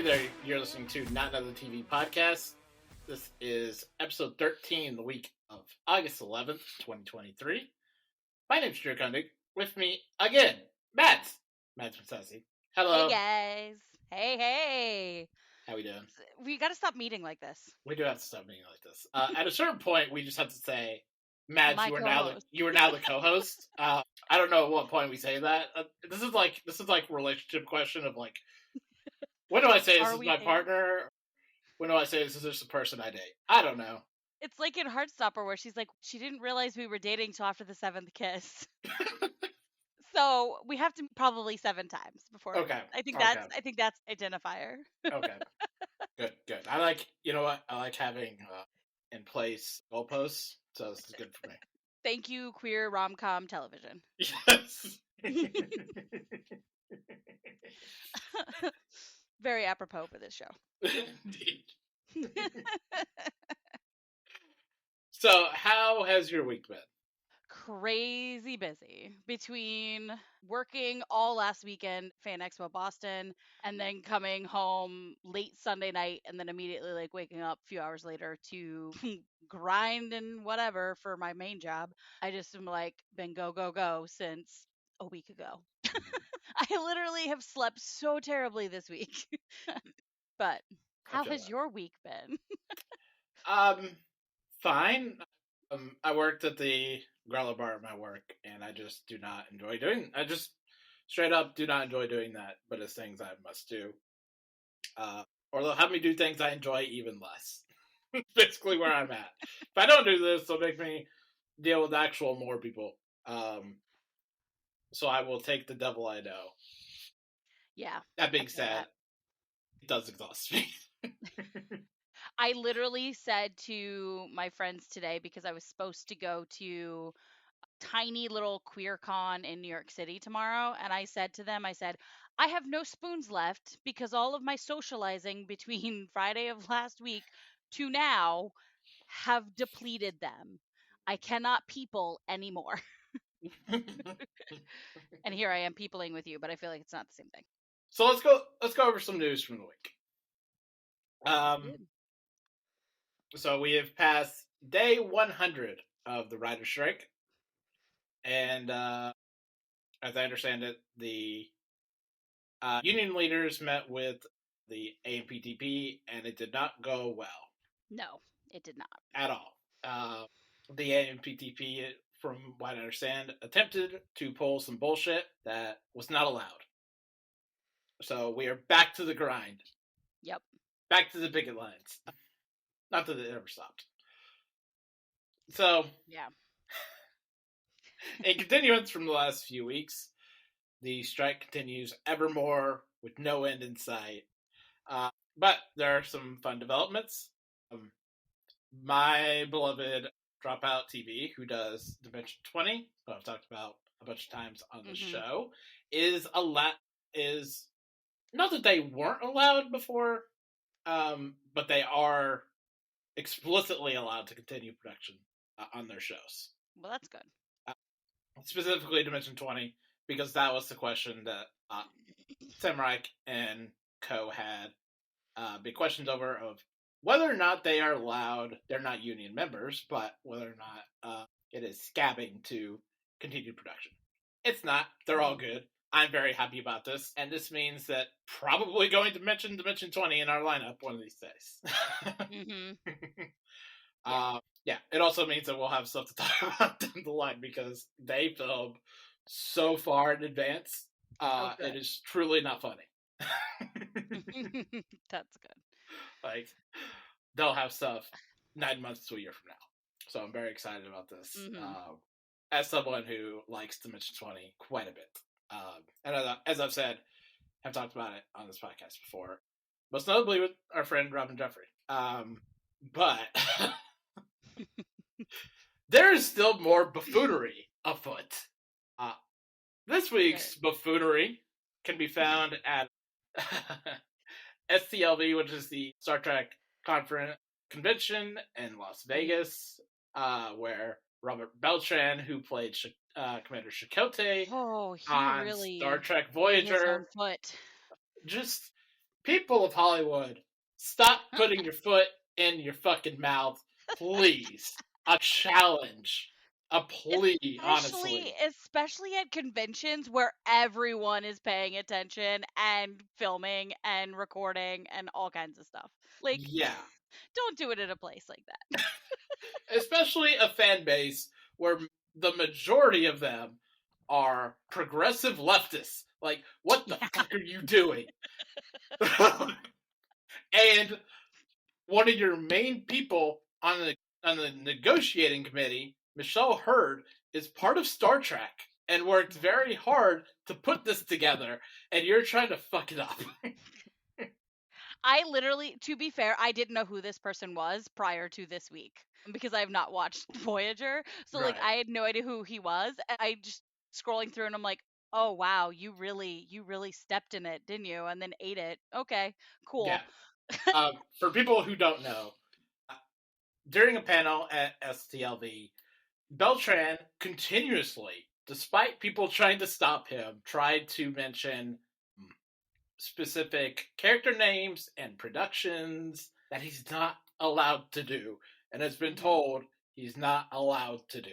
there, you're listening to Not Another TV Podcast. This is episode 13, the week of August 11th, 2023. My name's Drew Kundig. With me again, Mads Matsasi. Hello. Hey guys. Hey. How we doing? We gotta stop meeting like this. We do have to stop meeting like this. At a certain point, we just have to say, Mads, My you are co-host. now the co-host. I don't know at what point we say that. This is like relationship question of like, when do I say this is my partner? When do I say this is just a person I date? I don't know. It's like in Heartstopper where she's like, she didn't realize we were dating till after the 7th kiss. So we have to probably 7 times before. Okay. I think that's identifier. Okay. Good. I like having in place goalposts, so this is good for me. Thank you, queer rom-com television. Yes. Very apropos for this show. Indeed. So, how has your week been? Crazy busy between working all last weekend, Fan Expo Boston, and then coming home late Sunday night and then immediately like waking up a few hours later to grind and whatever for my main job. I just am like been go since a week ago. I literally have slept so terribly this week. But how has your week been? Fine. I worked at the growler bar at my work, and I just do not enjoy doing. I just straight up do not enjoy doing that. But it's things I must do, or they'll have me do things I enjoy even less. Basically, where I'm at. If I don't do this, they'll make me deal with actual more people. So I will take the devil I know. Yeah. That being said, it does exhaust me. I literally said to my friends today, because I was supposed to go to a tiny little queer con in New York City tomorrow, and I said to them, I have no spoons left because all of my socializing between Friday of last week to now have depleted them. I cannot people anymore. And here I am peopling with you, but I feel like it's not the same thing. So let's go over some news from the week. So we have passed day 100 of the writer's strike. And as I understand it, the union leaders met with the AMPTP, and it did not go well. No, it did not. At all. The AMPTP, from what I understand, attempted to pull some bullshit that was not allowed. So we are back to the grind. Yep. Back to the picket lines. Not that it ever stopped. So, yeah. In continuance from the last few weeks, the strike continues evermore with no end in sight. But there are some fun developments. My beloved Dropout TV, who does Dimension 20, who I've talked about a bunch of times on the show, is not that they weren't allowed before, but they are explicitly allowed to continue production on their shows. Well, that's good. Specifically Dimension 20, because that was the question that Samurai and co had big questions over of whether or not they are allowed, they're not union members, but whether or not it is scabbing to continue production. It's not. They're all good. I'm very happy about this, and this means that probably going to mention Dimension 20 in our lineup one of these days. Yeah, it also means that we'll have stuff to talk about down the line because they film so far in advance. It is truly not funny. That's good. Like, they'll have stuff 9 months to a year from now. So I'm very excited about this. As someone who likes Dimension 20 quite a bit. And as I've said, I've talked about it on this podcast before. Most notably with our friend Robin Jeffrey. But there is still more buffoonery afoot. This week's buffoonery can be found at STLV, which is the Star Trek convention in Las Vegas, where Robert Beltran, who played Commander Chakotay on Star Trek Voyager, just People of Hollywood, stop putting your foot in your fucking mouth, please. A challenge. A plea, honestly. Especially at conventions where everyone is paying attention and filming and recording and all kinds of stuff. Like, Yeah. don't do it at a place like that. Especially a fan base where the majority of them are progressive leftists. Like, what the fuck are you doing? And one of your main people on the negotiating committee, Michelle Hurd, is part of Star Trek and worked very hard to put this together, and you're trying to fuck it up. I literally, to be fair, I didn't know who this person was prior to this week because I have not watched Voyager. So, like, Right. I had no idea who he was. And I just scrolling through and I'm like, oh, wow, you really stepped in it, didn't you? And then ate it. Okay, cool. Yeah. For people who don't know, during a panel at STLV, Beltran continuously, despite people trying to stop him, tried to mention specific character names and productions that he's not allowed to do, and has been told he's not allowed to do.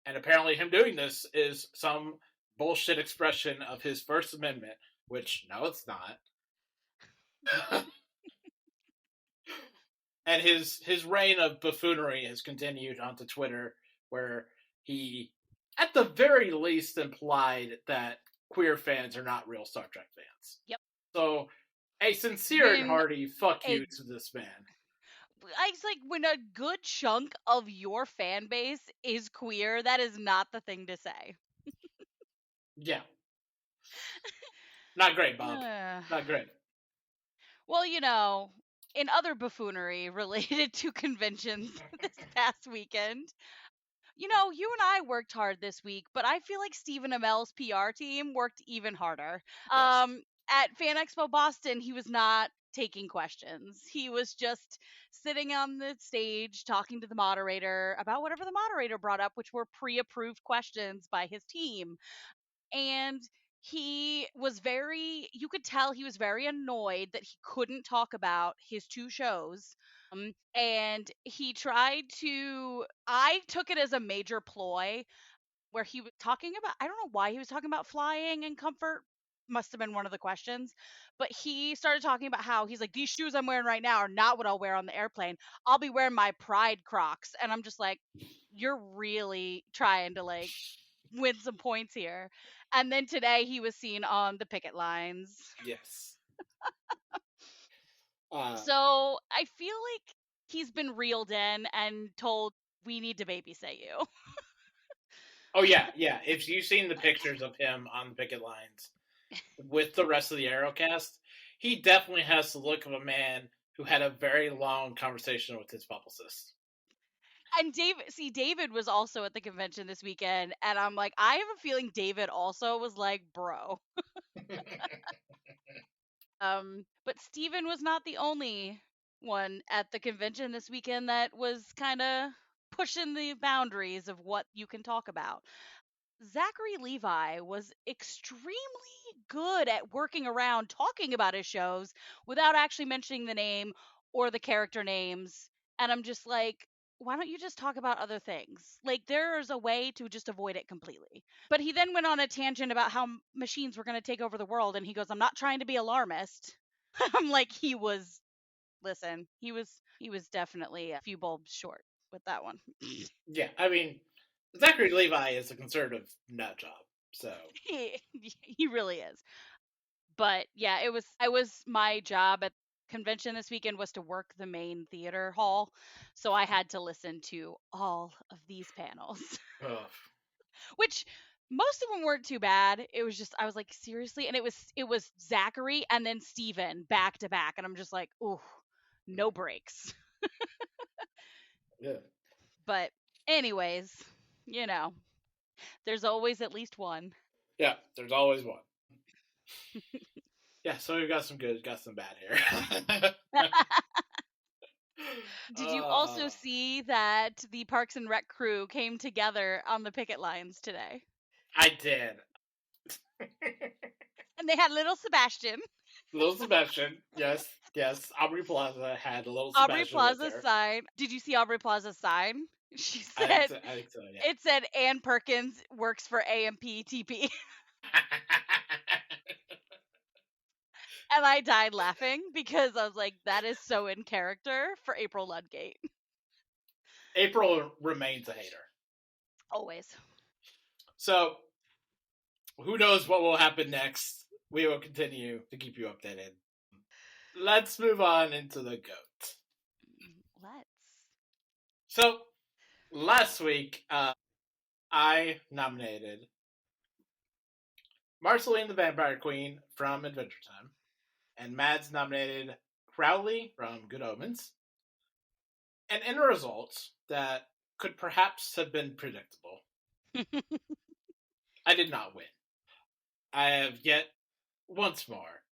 And apparently, him doing this is some bullshit expression of his First Amendment, which no, it's not. And his reign of buffoonery has continued onto Twitter, where he, at the very least, implied that queer fans are not real Star Trek fans. Yep. So, a sincere and hearty fuck you to this man. It's like when a good chunk of your fan base is queer, that is not the thing to say. Yeah. Not great, Bob. Not great. Well, in other buffoonery related to conventions this past weekend, you and I worked hard this week, but I feel like Stephen Amell's PR team worked even harder. Yes. At Fan Expo Boston, he was not taking questions. He was just sitting on the stage talking to the moderator about whatever the moderator brought up, which were pre-approved questions by his team. And you could tell he was very annoyed that he couldn't talk about his two shows. And I took it as a major ploy where he was talking about, I don't know why he was talking about flying and comfort. Must have been one of the questions. But he started talking about how he's like, these shoes I'm wearing right now are not what I'll wear on the airplane. I'll be wearing my Pride Crocs. And I'm just like, you're really trying to like win some points here. And then today he was seen on the picket lines. Yes. So I feel like he's been reeled in and told, we need to babysit you. Oh, yeah. If you've seen the pictures of him on the picket lines with the rest of the Aerocast, he definitely has the look of a man who had a very long conversation with his publicist. And David was also at the convention this weekend, and I'm like, I have a feeling David also was like, bro. But Steven was not the only one at the convention this weekend that was kind of pushing the boundaries of what you can talk about. Zachary Levi was extremely good at working around talking about his shows without actually mentioning the name or the character names. And I'm just like, why don't you just talk about other things? Like, there's a way to just avoid it completely. But he then went on a tangent about how machines were going to take over the world. And he goes, I'm not trying to be alarmist. I'm like, he was definitely a few bulbs short with that one. Yeah, I mean, Zachary Levi is a conservative nut job, so he really is. But yeah, I was my job at convention this weekend was to work the main theater hall, so I had to listen to all of these panels. Which most of them weren't too bad. It was just I was like, seriously? And it was Zachary and then Steven back to back, and I'm just like, ooh, no breaks. yeah. But anyways, there's always at least one. Yeah, there's always one. Yeah, so we've got some good, got some bad here. Did you also see that the Parks and Rec crew came together on the picket lines today? I did. And they had little Sebastian. Little Sebastian, yes. Aubrey Plaza had a little Aubrey Sebastian with Plaza's her. sign. Did you see Aubrey Plaza's sign? She I think said, so, yeah. it said Ann Perkins works for AMPTP. And I died laughing because I was like, that is so in character for April Ludgate. April remains a hater. Always. So, who knows what will happen next? We will continue to keep you updated. Let's move on into the GOAT. Let's. So, last week, I nominated Marceline the Vampire Queen from Adventure Time, and Mads nominated Crowley from Good Omens. And in a result that could perhaps have been predictable, I did not win. I have yet once more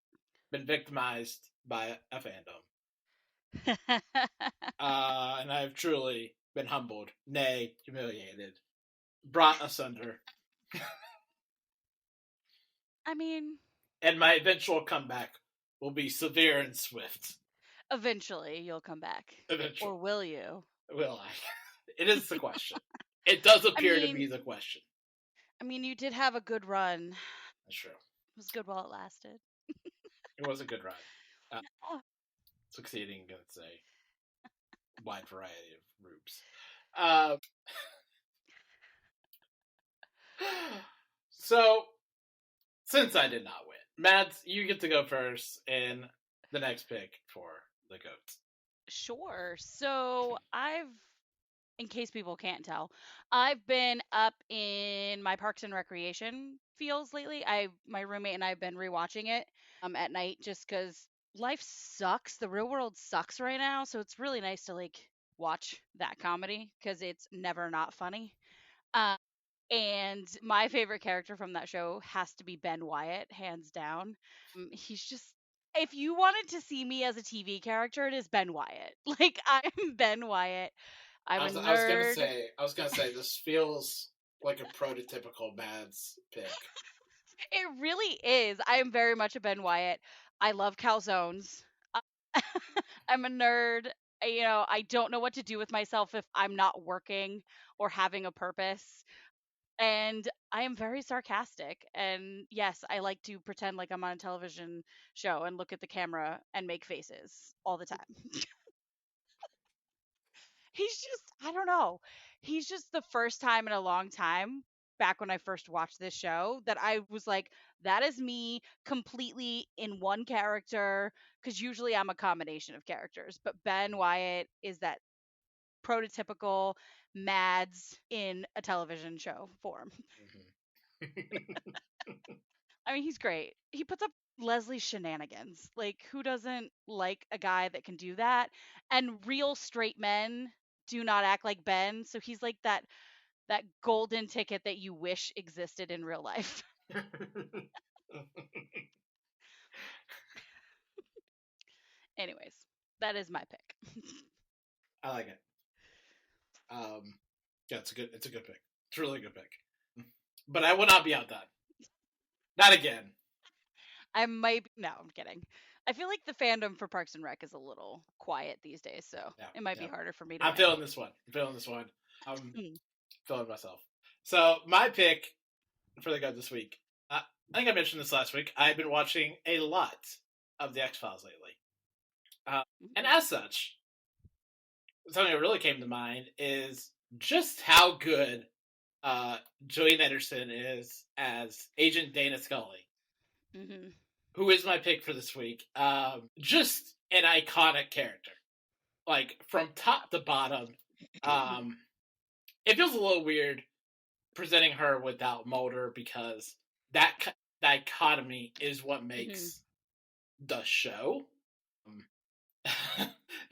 been victimized by a fandom. And I have truly been humbled, nay, humiliated, brought asunder. I mean, and my eventual comeback will be severe and swift. Eventually, you'll come back. Eventually. Or will you? Will I? It is the question. It does appear to be the question. I mean, you did have a good run. That's true. It was good while it lasted. It was a good run. Succeeding against a wide variety of groups. So, since I did not win, Mads, you get to go first in the next pick for the GOAT. Sure. So in case people can't tell, I've been up in my Parks and Recreation feels lately. My roommate and I have been rewatching it at night just because life sucks. The real world sucks right now, so it's really nice to like watch that comedy because it's never not funny. And my favorite character from that show has to be Ben Wyatt, hands down. He's just, if you wanted to see me as a TV character, it is Ben Wyatt. Like, I'm Ben Wyatt. I'm a nerd. I was gonna say this feels like a prototypical Mads pick. It really is. I am very much a Ben Wyatt. I love calzones. I'm a nerd. I don't know what to do with myself if I'm not working or having a purpose. And I am very sarcastic. And yes, I like to pretend like I'm on a television show and look at the camera and make faces all the time. I don't know. He's just the first time in a long time, back when I first watched this show, that I was like, that is me completely in one character. Because usually I'm a combination of characters. But Ben Wyatt is that prototypical Mads in a television show form. I mean, he's great. He puts up Leslie shenanigans. Like, who doesn't like a guy that can do that? And real straight men do not act like Ben, so he's like that golden ticket that you wish existed in real life. Anyways, that is my pick. I like it. Yeah, it's a good pick. It's a really good pick. But I will not be outdone. Not again. I might be, no, I'm kidding. I feel like the fandom for Parks and Rec is a little quiet these days, so it might be harder for me to I'm feeling this one. I'm feeling myself. So my pick for the GOAT this week, I think I mentioned this last week, I've been watching a lot of the X-Files lately. And as such, something that really came to mind is just how good Gillian Anderson is as Agent Dana Scully, who is my pick for this week. Just an iconic character, like from top to bottom. It feels a little weird presenting her without Mulder because that dichotomy is what makes the show.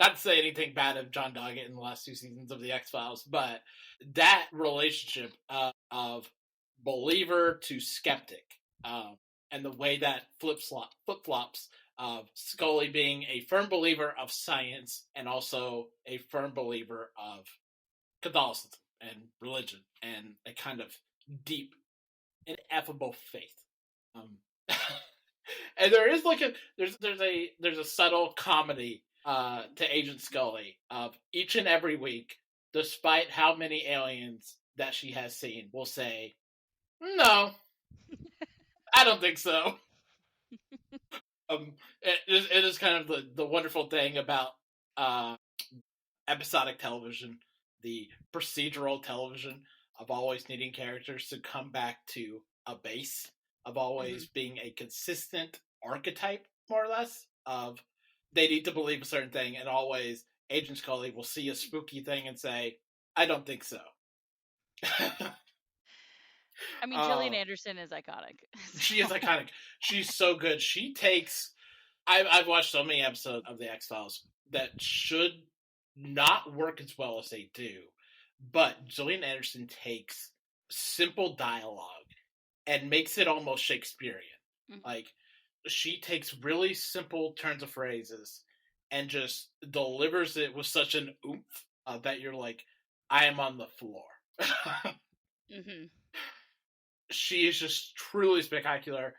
Not to say anything bad of John Doggett in the last 2 seasons of the X-Files, but that relationship of believer to skeptic, and the way that flip-flops of Scully being a firm believer of science and also a firm believer of Catholicism and religion and a kind of deep, ineffable faith. And there is like there's a subtle comedy to Agent Scully of each and every week, despite how many aliens that she has seen, will say, "No, I don't think so." It is kind of the wonderful thing about uh, episodic television, the procedural television of always needing characters to come back to a base of always being a consistent archetype, more or less, of they need to believe a certain thing, and always Agent Scully will see a spooky thing and say, "I don't think so." I mean, Gillian Anderson is iconic. She is iconic. She's so good. She takes. I've watched so many episodes of the X-Files that should not work as well as they do, but Gillian Anderson takes simple dialogue and makes it almost Shakespearean. Mm-hmm. Like, she takes really simple turns of phrases and just delivers it with such an oomph that you're like, I am on the floor. Mm-hmm. She is just truly spectacular.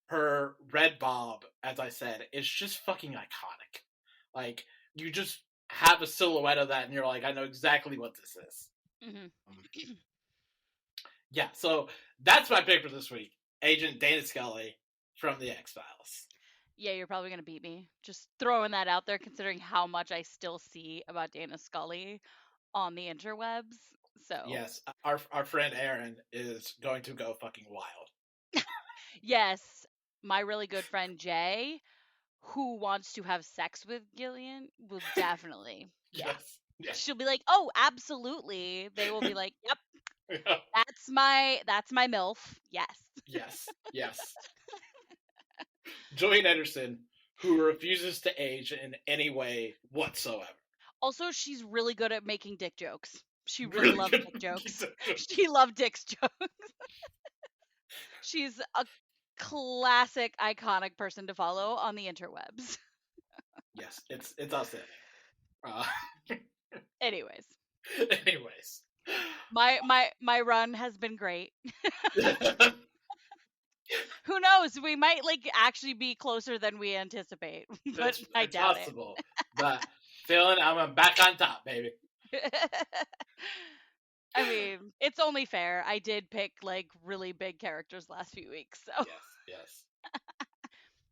Her red bob, as I said, is just fucking iconic. Like, you just have a silhouette of that and you're like, I know exactly what this is. Mm-hmm. Yeah, so that's my pick for this week. Agent Dana Scully from the X-Files. Yeah, you're probably going to beat me. Just throwing that out there, considering how much I still see about Dana Scully on the interwebs. So yes, our friend Aaron is going to go fucking wild. Yes, my really good friend Jay, who wants to have sex with Gillian, will definitely. Yes. She'll be like, "Oh, absolutely." They will be like, "Yep, yeah. That's my MILF." Yes. Yes. Gillian Anderson, who refuses to age in any way whatsoever. Also, she's really good at making dick jokes. She really loves dick jokes. She loved Dick's jokes. She's a classic, iconic person to follow on the interwebs. Yes, it's outstanding. Anyways, my run has been great. Who knows? We might actually be closer than we anticipate, but I doubt possible. But feeling I'm back on top, baby. I mean, it's only fair. I did pick really big characters last few weeks, so yes.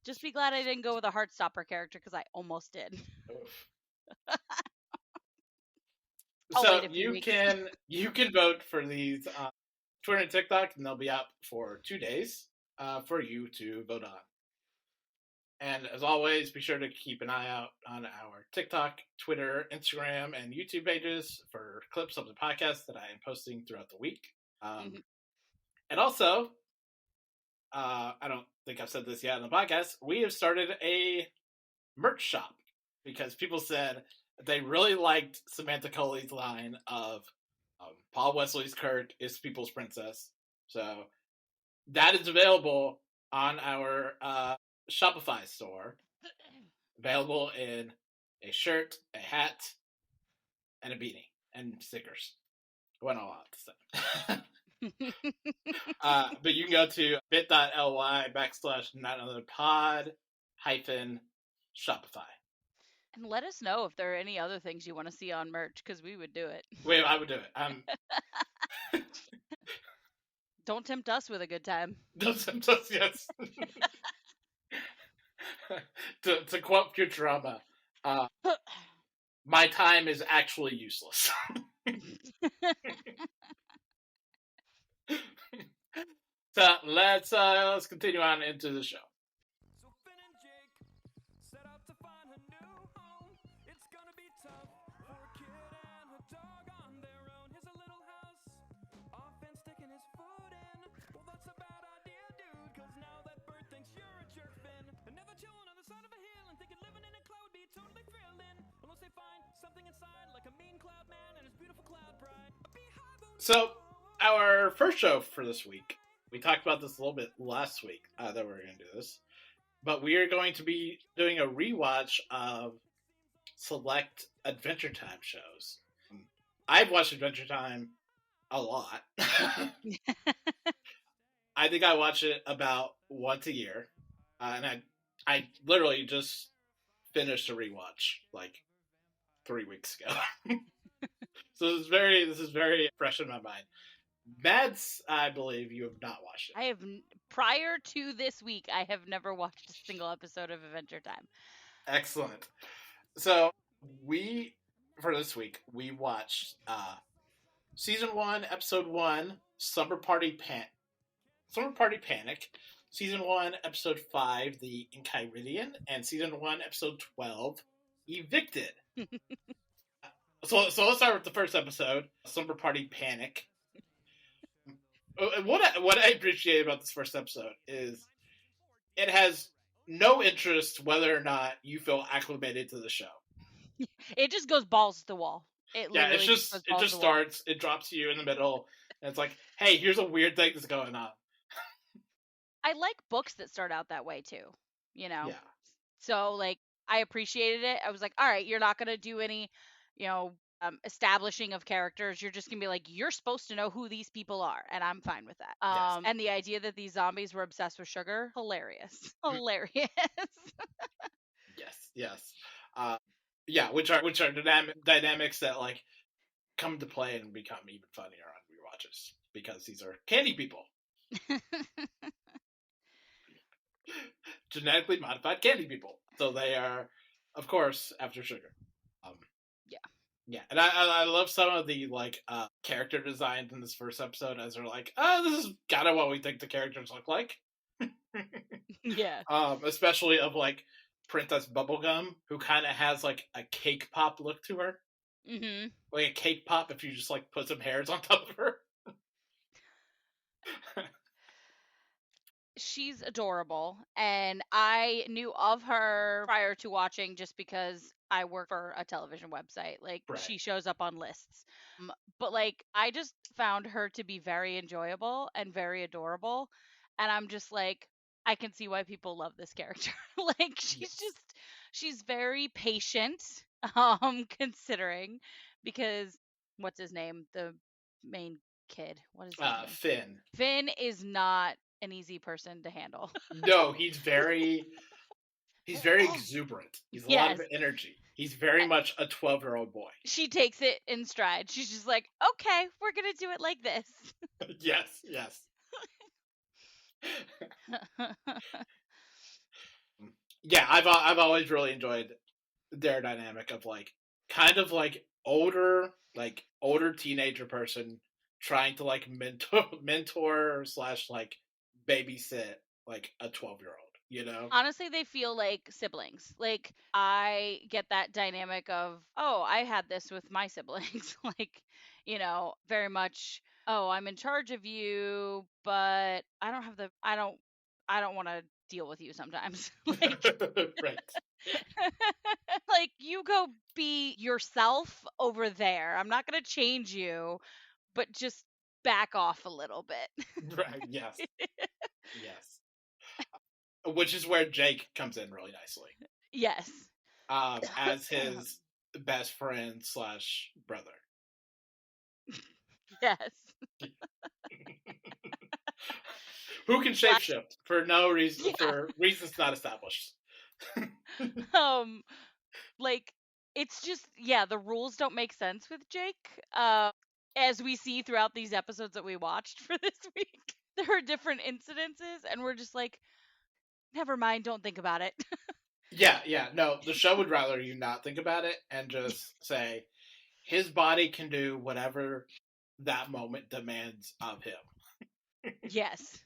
Just be glad I didn't go with a Heartstopper character because I almost did. So you can vote for these Twitter and TikTok, and they'll be up for 2 days for you to vote on. And as always, be sure to keep an eye out on our TikTok, Twitter, Instagram, and YouTube pages for clips of the podcast that I am posting throughout the week. And also, I don't think I've said this yet on the podcast, we have started a merch shop because people said they really liked Samantha Coley's line of Paul Wesley's Kirk is people's princess. So that is available on our Shopify store. Available in a shirt, a hat, and a beanie, and stickers. Went all out this time. But you can go to bit.ly/notanotherpod-Shopify. And let us know if there are any other things you want to see on merch, because we would do it. Wait, I would do it. Don't tempt us with a good time. Don't tempt us, yes. to quote Futurama, my time is actually useless. So let's continue on into the show. So Finn and Jake set out to find a new home. It's gonna be tough for a kid and her dog on their own. Here's a little house, off and sticking his foot in. Well, that's a bad idea, dude, cause now that bird thinks you're a jerk, Finn. Another chillin' on the side of a hill and thinking living in a cloud would be totally thrilling. Unless they find something inside, like a mean cloud man and his beautiful cloud bride. So, our first show for this week, we talked about this a little bit last week that we were going to do this, but we are going to be doing a rewatch of select Adventure Time shows. I've watched Adventure Time a lot. I think I watch it about once a year. and I literally just finished a rewatch like 3 weeks ago. So this is very fresh in my mind. Mads, I believe you have not watched it. I have prior to this week, I have never watched a single episode of Adventure Time. Excellent. So we for this week we watched season 1, episode 1, Summer Party Panic, season 1, episode 5, The Enchiridion, and season 1, episode 12, Evicted. So let's start with the first episode, Summer Party Panic. What I appreciate about this first episode is it has no interest whether or not you feel acclimated to the show. It just goes balls to the wall. It just starts, it drops you in the middle, and it's like, hey, here's a weird thing that's going on. I like books that start out that way too, you know? Yeah. So, like, I appreciated it. I was like, all right, you're not going to do any, establishing of characters. You're just going to be like, you're supposed to know who these people are. And I'm fine with that. Yes. And the idea that these zombies were obsessed with sugar, hilarious. Hilarious. Yes. Yeah, which are dynamics that like come to play and become even funnier on rewatches because these are candy people. Genetically modified candy people. So they are, of course, after sugar. Yeah, and I love some of the like character designs in this first episode as they're like, oh, this is kind of what we think the characters look like. Yeah. Especially of like Princess Bubblegum, who kind of has like a cake pop look to her. Mm-hmm. Like a cake pop if you just like put some hairs on top of her. She's adorable, and I knew of her prior to watching just because I work for a television website. Like, Right. she shows up on lists. But like, I just found her to be very enjoyable and very adorable, and I'm just like, I can see why people love this character. Like, she's very patient, considering, because what's his name, the main kid, what is his name? Finn. Finn is not an easy person to handle. No, he's very exuberant. He's a lot of energy. He's very much a 12-year-old boy. She takes it in stride. She's just like, okay, we're gonna do it like this. Yes. Yeah, I've always really enjoyed their dynamic of like kind of like older teenager person trying to like mentor / like babysit like a 12-year-old, you know? Honestly, they feel like siblings. Like, I get that dynamic of, oh, I had this with my siblings. Like, very much, oh, I'm in charge of you, but I don't want to deal with you sometimes. Like, right. Like, you go be yourself over there. I'm not going to change you, but just back off a little bit. Right, yes. Which is where Jake comes in really nicely. Yes. As his best friend / brother. Yes. Who can shapeshift for no reason, for reasons not established. Like, it's just, the rules don't make sense with Jake. As we see throughout these episodes that we watched for this week, there are different incidences, and we're just like, never mind, don't think about it. Yeah, no, the show would rather you not think about it and just say, his body can do whatever that moment demands of him. Yes.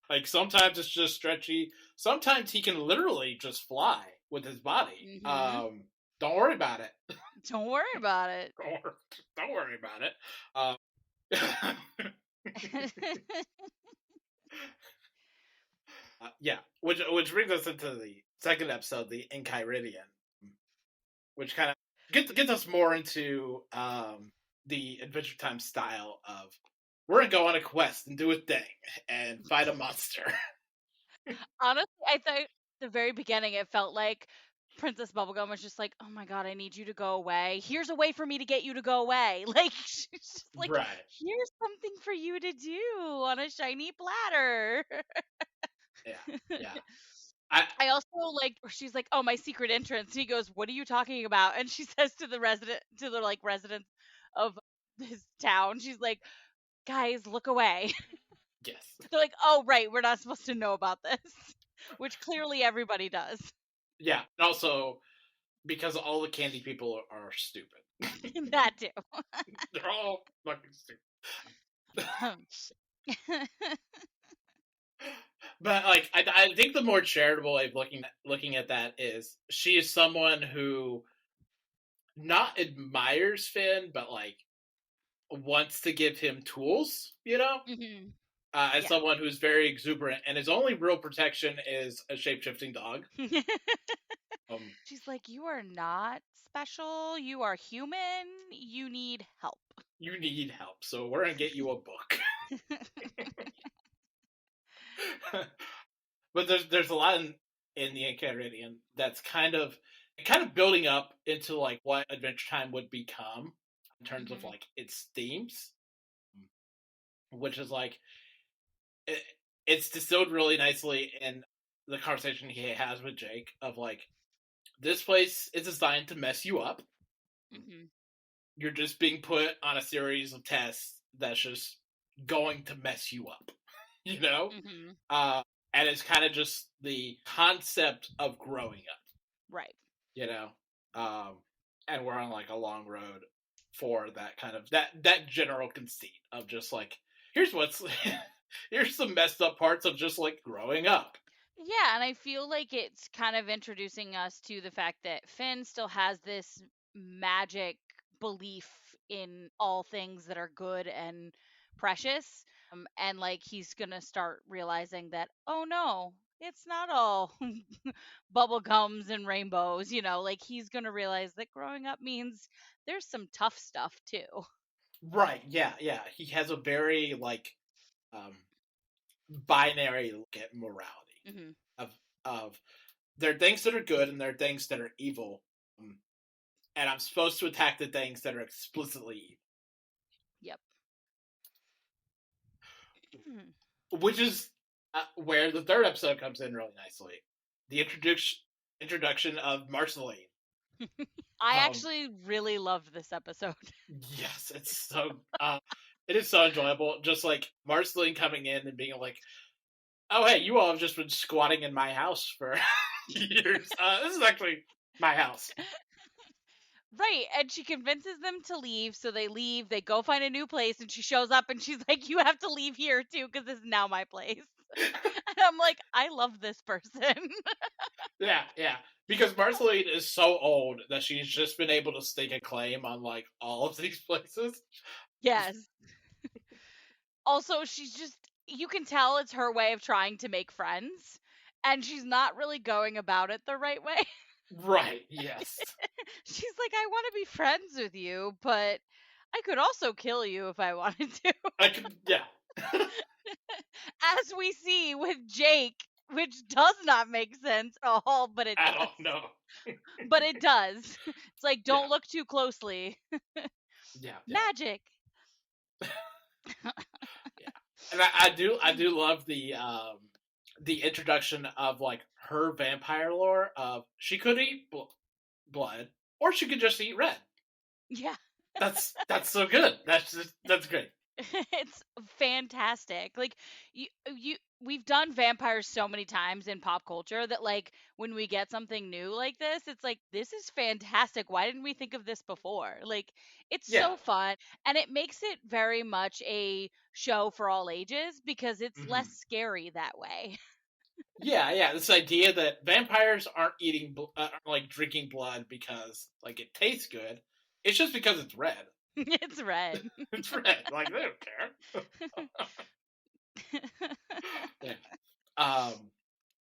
Like, sometimes it's just stretchy. Sometimes he can literally just fly with his body. Mm-hmm. Don't worry about it. Don't worry about it. Don't worry about it. Yeah, which brings us into the second episode, the Enchiridion, which kind of gets us more into the Adventure Time style of, we're gonna go on a quest and do a thing and fight a monster. Honestly, I thought at the very beginning it felt like Princess Bubblegum was just like, oh my god, I need you to go away. Here's a way for me to get you to go away. Like, she's just like, here's something for you to do on a shiny platter. yeah. I I also like she's like, "Oh, my secret entrance." He goes, "What are you talking about?" And she says to the like residents of this town, she's like, "Guys, look away." yes, They're like, "Oh, right, we're not supposed to know about this," which clearly everybody does. yeah. And also because all the candy people are stupid. That too. They're all fucking stupid. But like, I think the more charitable way of looking at that is she is someone who not admires Finn, but like wants to give him tools. hmm As Yeah. someone who's very exuberant, and his only real protection is a shape shifting dog. She's like, "You are not special. You are human. You need help." You need help, so we're gonna get you a book. But there's a lot in the Enchiridion that's kind of building up into like what Adventure Time would become in terms of hmm like its themes, which is like it, it's distilled really nicely in the conversation he has with Jake of like this place is designed to mess you up. hmm You're just being put on a series of tests that's just going to mess you up, you know? hmm Uh, and it's kind of just the concept of growing up, Right. you know? Um, and we're on like a long road for that kind of that general conceit of just like here's what's here's some messed up parts of just like growing up. Yeah, and I feel like it's kind of introducing us to the fact that Finn still has this magic belief in all things that are good and precious. And like he's going to start realizing that, oh no, it's not all bubble gums and rainbows, like he's going to realize that growing up means there's some tough stuff too. Right? Yeah, yeah. He has a very like um, binary look at morality hmm of of there are things that are good and there are things that are evil, and I'm supposed to attack the things that are explicitly Yep. evil, which is where the third episode comes in really nicely. The introduction of Marceline. I Um, actually really loved this episode. yes, it's so it is so enjoyable. Just like Marceline coming in and being like, "Oh hey, you all have just been squatting in my house for years. This is actually my house." Right. And she convinces them to leave. So they leave, they go find a new place, and she shows up and she's like, "You have to leave here too, because this is now my place." And I'm like, I love this person. Yeah, yeah. Because Marceline is so old that she's just been able to stake a claim on like all of these places. Yes. Also, she's just, you can tell it's her way of trying to make friends. And she's not really going about it the right way. Right, yes. She's like, "I want to be friends with you, but I could also kill you if I wanted to." I could, yeah. As we see with Jake, which does not make sense at all, but it I does. don't know. But it does. It's like, Yeah, don't look too closely. yeah, yeah, Magic. yeah. And I do love the introduction of like her vampire lore of she could eat blood or she could just eat red. Yeah. That's so good. That's great. It's fantastic. Like we've done vampires so many times in pop culture that like when we get something new like this, it's like this is fantastic. Why didn't we think of this before? Like it's Yeah. so fun and it makes it very much a show for all ages because it's less Hmm. scary that way. Yeah, yeah. This idea that vampires aren't aren't like drinking blood because like it tastes good. It's just because it's red. It's red. It's red. Like they don't care. Yeah.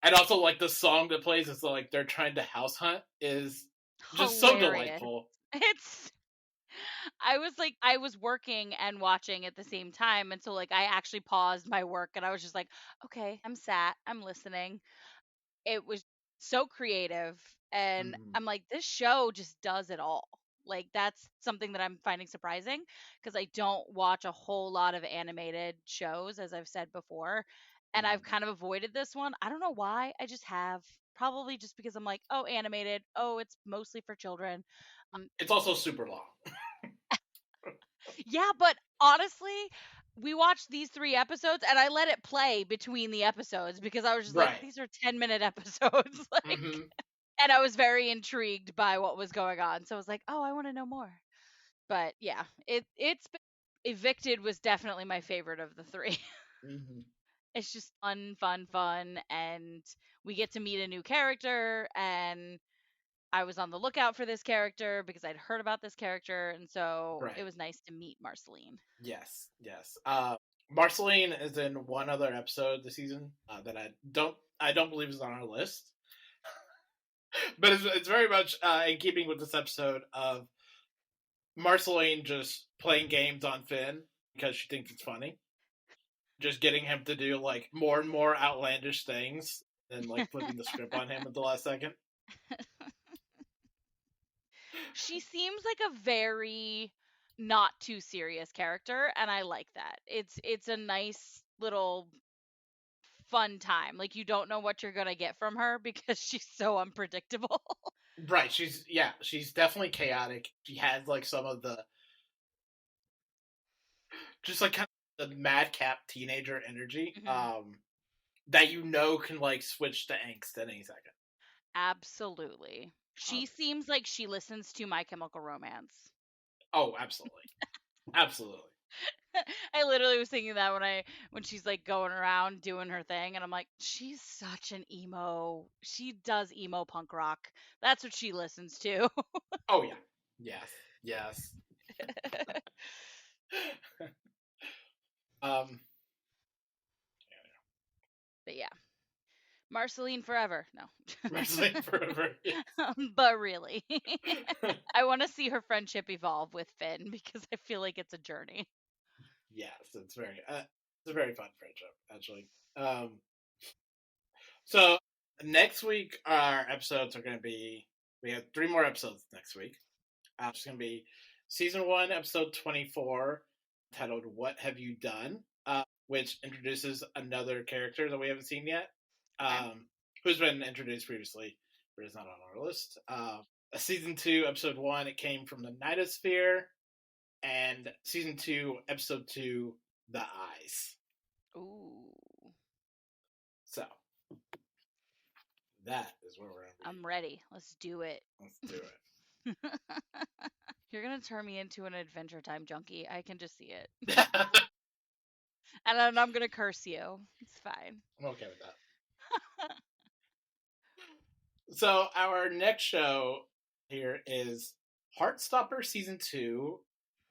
And also like the song that plays is like they're trying to house hunt is just so Hilarious. delightful. It's I was working and watching at the same time, and so like I actually paused my work and I was just like, okay, I'm sat, I'm listening. It was so creative, and Hmm. I'm like, this show just does it all. Like that's something that I'm finding surprising because I don't watch a whole lot of animated shows, as I've said before. And I've kind of avoided this one. I don't know why. I just have. Probably just because I'm like, oh, animated. Oh, it's mostly for children. It's also super long. Yeah, but honestly, we watched these 3 episodes and I let it play between the episodes because I was just like, Right. these are 10-minute episodes. Like, Mm-hmm. and I was very intrigued by what was going on. So I was like, oh, I want to know more. But yeah, it's been, Evicted was definitely my favorite of the three. Mm-hmm. It's just fun, fun, fun, and we get to meet a new character, and I was on the lookout for this character because I'd heard about this character, and so it Right. was nice to meet Marceline. Yes. Yes. Marceline is in one other episode this season that I don't believe is on our list, but it's very much in keeping with this episode of Marceline just playing games on Finn because she thinks it's funny. Just getting him to do like more and more outlandish things and like flipping the script on him at the last second. She seems like a very not too serious character, and I like that. It's a nice little fun time. Like you don't know what you're going to get from her because she's so unpredictable. Right. She's definitely chaotic. She has like some of the just like kind of the madcap teenager energy Mhm. that can like switch to angst at any second. Absolutely. Um, She seems like she listens to My Chemical Romance. oh, absolutely. Absolutely. I literally was thinking that when she's like going around doing her thing and I'm like, she's such an emo. She does emo punk rock. That's what she listens to. Oh yeah. Yes. Yes. um But yeah, Marceline forever. No. wrestling forever. Yes. But really, I want to see her friendship evolve with Finn because I feel like it's a journey. Yes, it's a very fun friendship actually. So next week our episodes are going to be we have 3 more episodes next week. It's going to be season 1, episode 24, titled "What Have You Done," which introduces another character that we haven't seen yet, Okay. who's been introduced previously, but is not on our list. Season 2, episode 1, it came from the Nightosphere, and season 2, episode 2, the Eyes. Ooh. So that is where we're going to be. I'm ready. Let's do it. Let's do it. You're going to turn me into an Adventure Time junkie. I can just see it. I'm And then I'm going to curse you. It's fine. okay with that. So our next show here is Heartstopper season 2,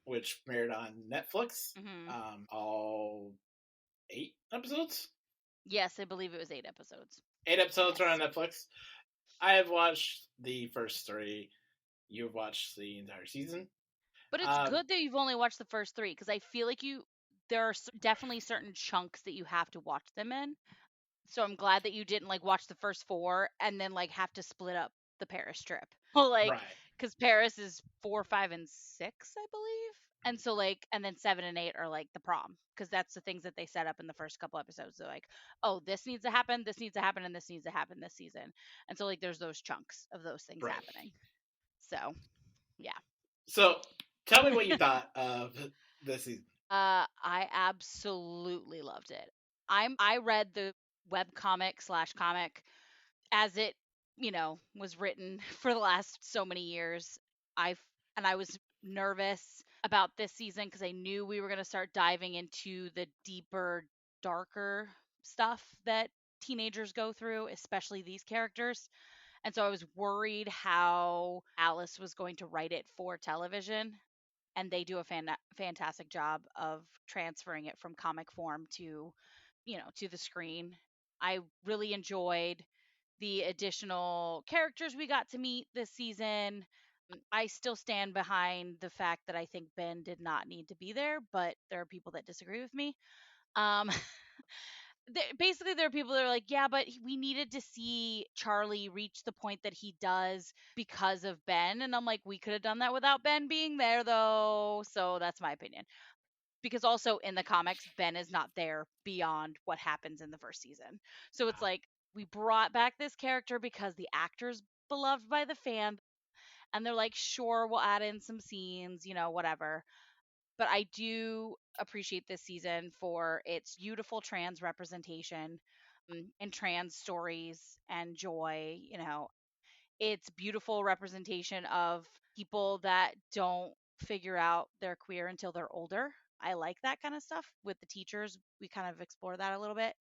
which premiered on Netflix. Hmm. All 8 episodes. Yes, I believe it was 8 episodes. 8 episodes are Yes. on Netflix. I have watched the first 3. You've watched the entire season. But it's good that you've only watched the first 3 because I feel like there are definitely certain chunks that you have to watch them in. So I'm glad that you didn't like watch the first 4 and then like have to split up the Paris trip. Well, like, Right. because Paris is 4, 5, and 6, I believe. And so like, and then 7 and 8 are like the prom because that's the things that they set up in the first couple episodes. They're like, oh, this needs to happen, this needs to happen, and this needs to happen this season. And so like, there's those chunks of those things Right. happening. So yeah. So tell me what you thought of this season. I absolutely loved it. I read the web comic as it, was written for the last so many years. I was nervous about this season because I knew we were going to start diving into the deeper, darker stuff that teenagers go through, especially these characters. And so I was worried how Alice was going to write it for television, and they do a fantastic job of transferring it from comic form to, to the screen. I really enjoyed the additional characters we got to meet this season. I still stand behind the fact that I think Ben did not need to be there, but there are people that disagree with me. Um, basically there are people that are like, yeah, but we needed to see Charlie reach the point that he does because of Ben. And I'm like, we could have done that without Ben being there, though. So that's my opinion. Because also in the comics, Ben is not there beyond what happens in the first season. So it's like, we brought back this character because the actor's beloved by the fan. And they're like, sure, we'll add in some scenes, whatever. But I do appreciate this season for its beautiful trans representation, and trans stories and joy. It's beautiful representation of people that don't figure out they're queer until they're older. I like that kind of stuff with the teachers. We kind of explore that a little bit.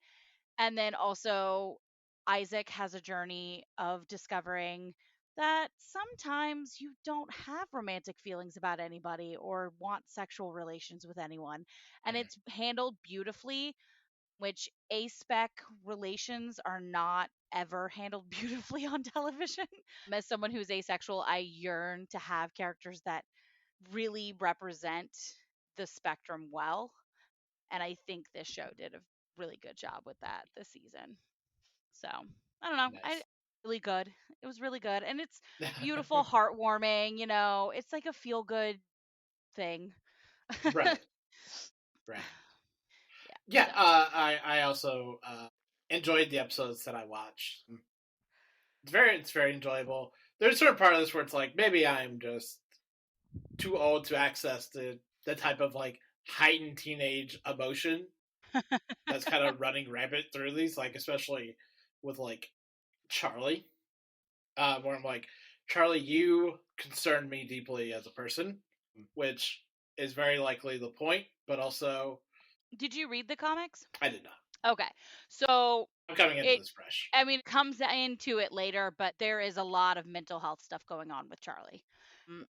And then also, Isaac has a journey of discovering that sometimes you don't have romantic feelings about anybody or want sexual relations with anyone. And it's handled beautifully, which A-spec relations are not ever handled beautifully on television. As someone who's asexual, I yearn to have characters that really represent the spectrum well. And I think this show did a really good job with that this season. So I don't know. Nice. Really good. It was really good. And it's beautiful, heartwarming, it's like a feel good thing. Right. Right. Yeah. Yeah. So. I also enjoyed the episodes that I watched. It's very enjoyable. There's a certain part of this where it's like maybe I'm just too old to access the type of like heightened teenage emotion that's kind of running rampant through these, like especially with like Charlie, where I'm like, Charlie, you concern me deeply as a person, which is very likely the point, but also Did you read the comics? I did not. Okay. So I'm coming into it this fresh. it comes into it later, but there is a lot of mental health stuff going on with Charlie.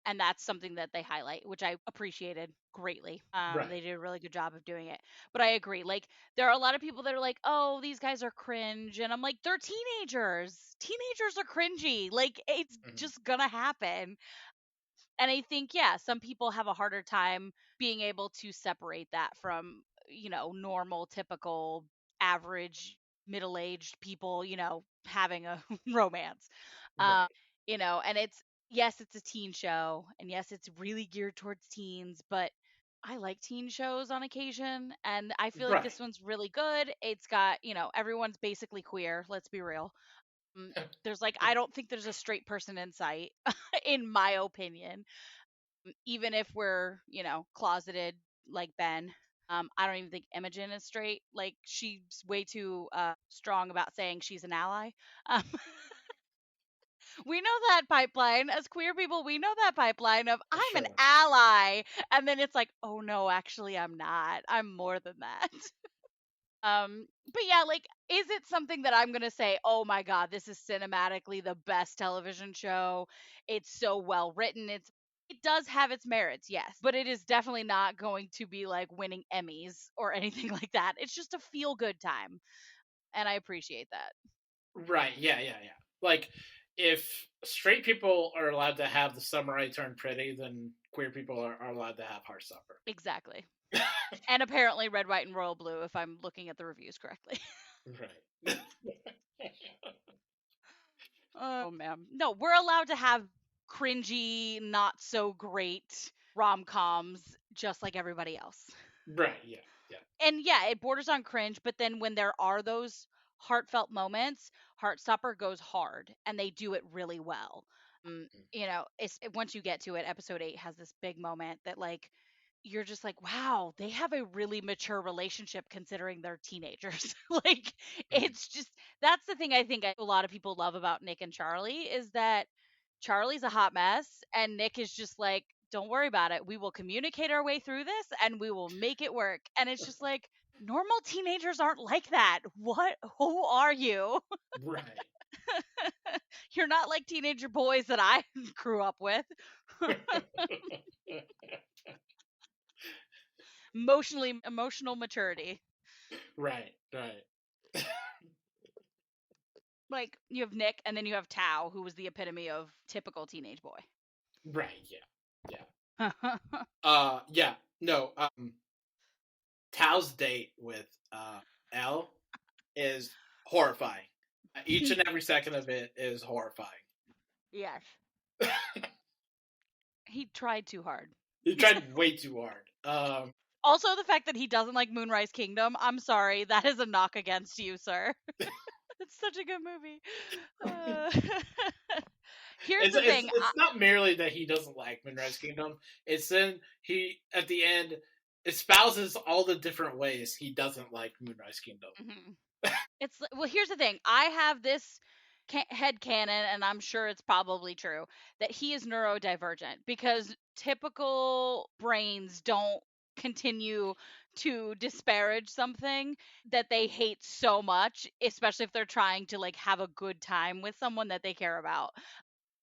And that's something that they highlight, which I appreciated greatly. Right. They did a really good job of doing it. But I agree. Like, there are a lot of people that are like, oh, these guys are cringe. And I'm like, they're teenagers. Teenagers are cringy. Like, it's just gonna happen. And I think, yeah, some people have a harder time being able to separate that from, normal, typical, average, middle aged people, having a romance. Right. And yes, it's a teen show, and yes, it's really geared towards teens, but I like teen shows on occasion, and I feel like Right. this one's really good. It's got, everyone's basically queer, let's be real. There's like, I don't think there's a straight person in sight, in my opinion. Even if we're, closeted like Ben. I don't even think Imogen is straight. Like, she's way too strong about saying she's an ally. Um, we know that pipeline as queer people. We know that pipeline of I'm an Sure. ally, and then it's like, oh no, actually, I'm not. I'm more than that. But yeah, like, is it something that I'm gonna say, oh my god, this is cinematically the best television show? It's so well written. It does have its merits, yes, but it is definitely not going to be like winning Emmys or anything like that. It's just a feel good time, and I appreciate that. Right. Yeah. Yeah. Yeah. Like, if straight people are allowed to have the samurai turn pretty, then queer people are allowed to have Heartstopper. Exactly. And apparently red, white, and royal blue, if I'm looking at the reviews correctly. Right. Oh man. No, we're allowed to have cringy, not so great rom-coms just like everybody else. Right. Yeah. Yeah. And yeah, it borders on cringe, but then when there are those heartfelt moments, Heartstopper goes hard and they do it really well. Once you get to it, episode 8 has this big moment that, like, you're just like, wow, they have a really mature relationship considering they're teenagers. Like, it's just, that's the thing I think a lot of people love about Nick and Charlie is that Charlie's a hot mess and Nick is just like, don't worry about it. We will communicate our way through this and we will make it work. And it's just like, normal teenagers aren't like that. What? Who are you? Right. You're not like teenager boys that I grew up with. Emotional maturity. Right. Right. Like, you have Nick and then you have Tao, who was the epitome of typical teenage boy. Right. Yeah. Yeah. Yeah. No. Tao's date with Elle is horrifying. Each and every second of it is horrifying. Yes. He tried too hard. He tried way too hard. Also, the fact that he doesn't like Moonrise Kingdom, I'm sorry, that is a knock against you, sir. It's such a good movie. Here's the thing. It's not merely that he doesn't like Moonrise Kingdom. It's then he, at the end, espouses all the different ways he doesn't like Moonrise Kingdom. Well, here's the thing. I have this head canon, and I'm sure it's probably true, that he is neurodivergent because typical brains don't continue to disparage something that they hate so much, especially if they're trying to like have a good time with someone that they care about.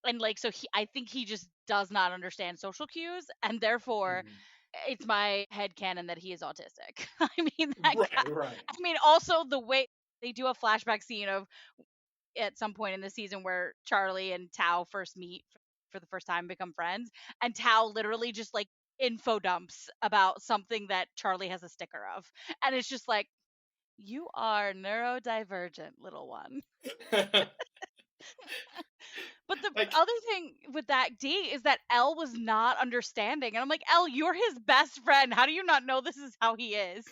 And like, so I think he just does not understand social cues, and therefore it's my headcanon that he is autistic. I mean, right. I mean, also the way they do a flashback scene of at some point in the season where Charlie and Tao first meet for the first time, become friends, and Tao literally just like info dumps about something that Charlie has a sticker of, and it's just like, you are neurodivergent, little one. But the other thing with that date is that Elle was not understanding. And I'm like, Elle, you're his best friend. How do you not know this is how he is?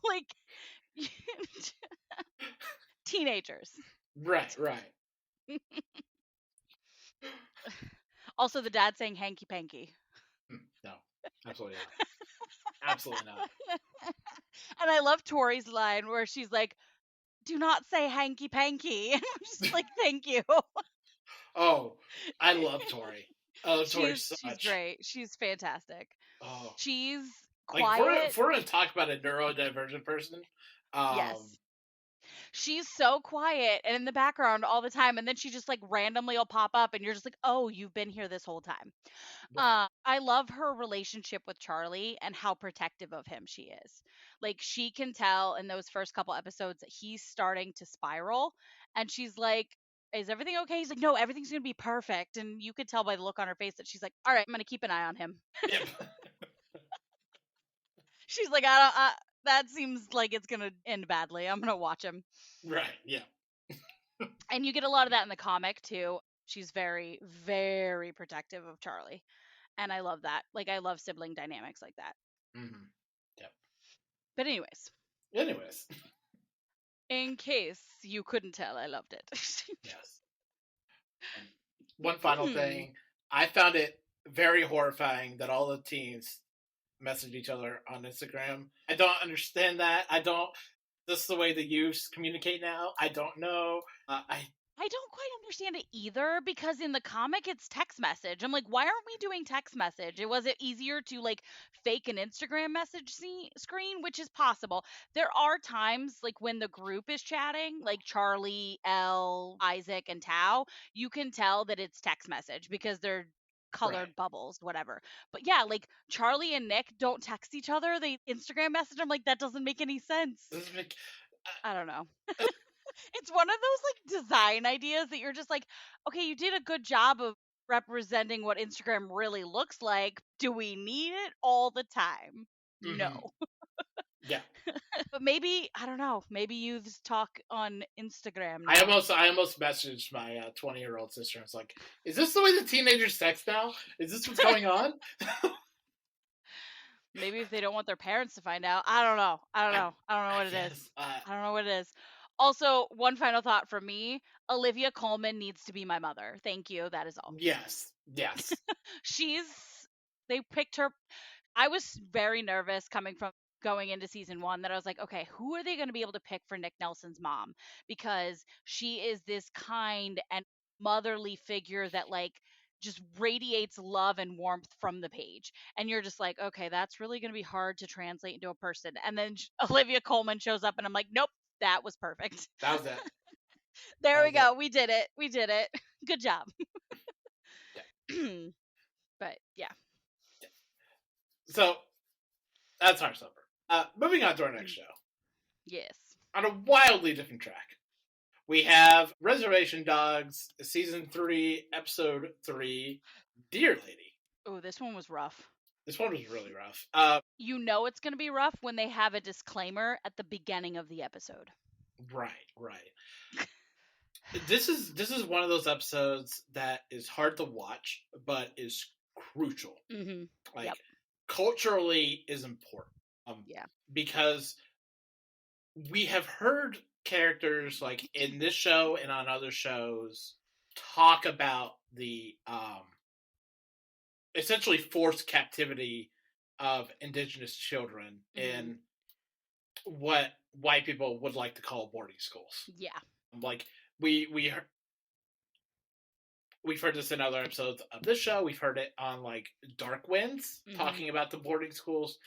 Like, teenagers. Right. Also, the dad saying hanky panky. No, absolutely not. Absolutely not. And I love Tori's line where she's like, do not say hanky panky. And I'm just like, thank you. Oh, I love Tori. Oh, Tori so she's much. Great. She's fantastic. Oh, she's like quiet. if we're gonna talk about a neurodivergent person, yes, she's so quiet and in the background all the time, and then she just like randomly will pop up, and you're just like, oh, you've been here this whole time. Right. I love her relationship with Charlie and how protective of him she is. Like, she can tell in those first couple episodes that he's starting to spiral, and she's like, is everything okay? He's like, no, everything's gonna be perfect. And you could tell by the look on her face that she's like, all right, I'm gonna keep an eye on him. Yep. She's like, that seems like it's gonna end badly. I'm gonna watch him. Right. Yeah. And you get a lot of that in the comic too. She's very, very protective of Charlie, and I love that. Like, I love sibling dynamics like that. Yep. But anyways, in case you couldn't tell, I loved it. Yes. And one final thing, I found it very horrifying that all the teens message each other on Instagram. I don't understand that. This is the way the youths communicate now. I don't know. I don't quite understand it either, because in the comic it's text message. I'm like, why aren't we doing text message? Was it easier to like fake an Instagram message screen, which is possible. There are times like when the group is chatting, like Charlie, Elle, Isaac, and Tao, you can tell that it's text message because they're colored bubbles, whatever. But yeah, like Charlie and Nick don't text each other. They Instagram message. I'm like, that doesn't make any sense. I don't know. It's one of those like design ideas that you're just like, okay, you did a good job of representing what Instagram really looks like. Do we need it all the time? No. Yeah. But maybe, I don't know, maybe youths talk on Instagram now. I almost messaged my 20-year-old sister and was like, is this the way the teenagers text now? Is this what's going on? Maybe if they don't want their parents to find out. I don't know. I don't know what it is. I don't know what it is. Also, one final thought from me. Olivia Colman needs to be my mother. Thank you. That is all. Yes. They picked her. I was very nervous coming from going into season 1 that I was like, okay, who are they going to be able to pick for Nick Nelson's mom? Because she is this kind and motherly figure that like just radiates love and warmth from the page. And you're just like, okay, that's really going to be hard to translate into a person. And then Olivia Colman shows up and I'm like, nope, that was perfect. That was it. There we go. We did it. Good job. But yeah. So that's Heartstopper. Moving on to our next show. Yes. On a wildly different track, we have Reservation Dogs, Season 3, Episode 3, Dear Lady. Oh, this one was rough. This one was really rough. You know it's going to be rough when they have a disclaimer at the beginning of the episode. Right. This is one of those episodes that is hard to watch, but is crucial. Mm-hmm. Like Yep. culturally is important. Yeah. Because we have heard characters like in this show and on other shows talk about the essentially forced captivity of indigenous children in what white people would like to call boarding schools. Yeah. Like we we've heard this in other episodes of this show. We've heard it on like Dark Winds talking about the boarding schools,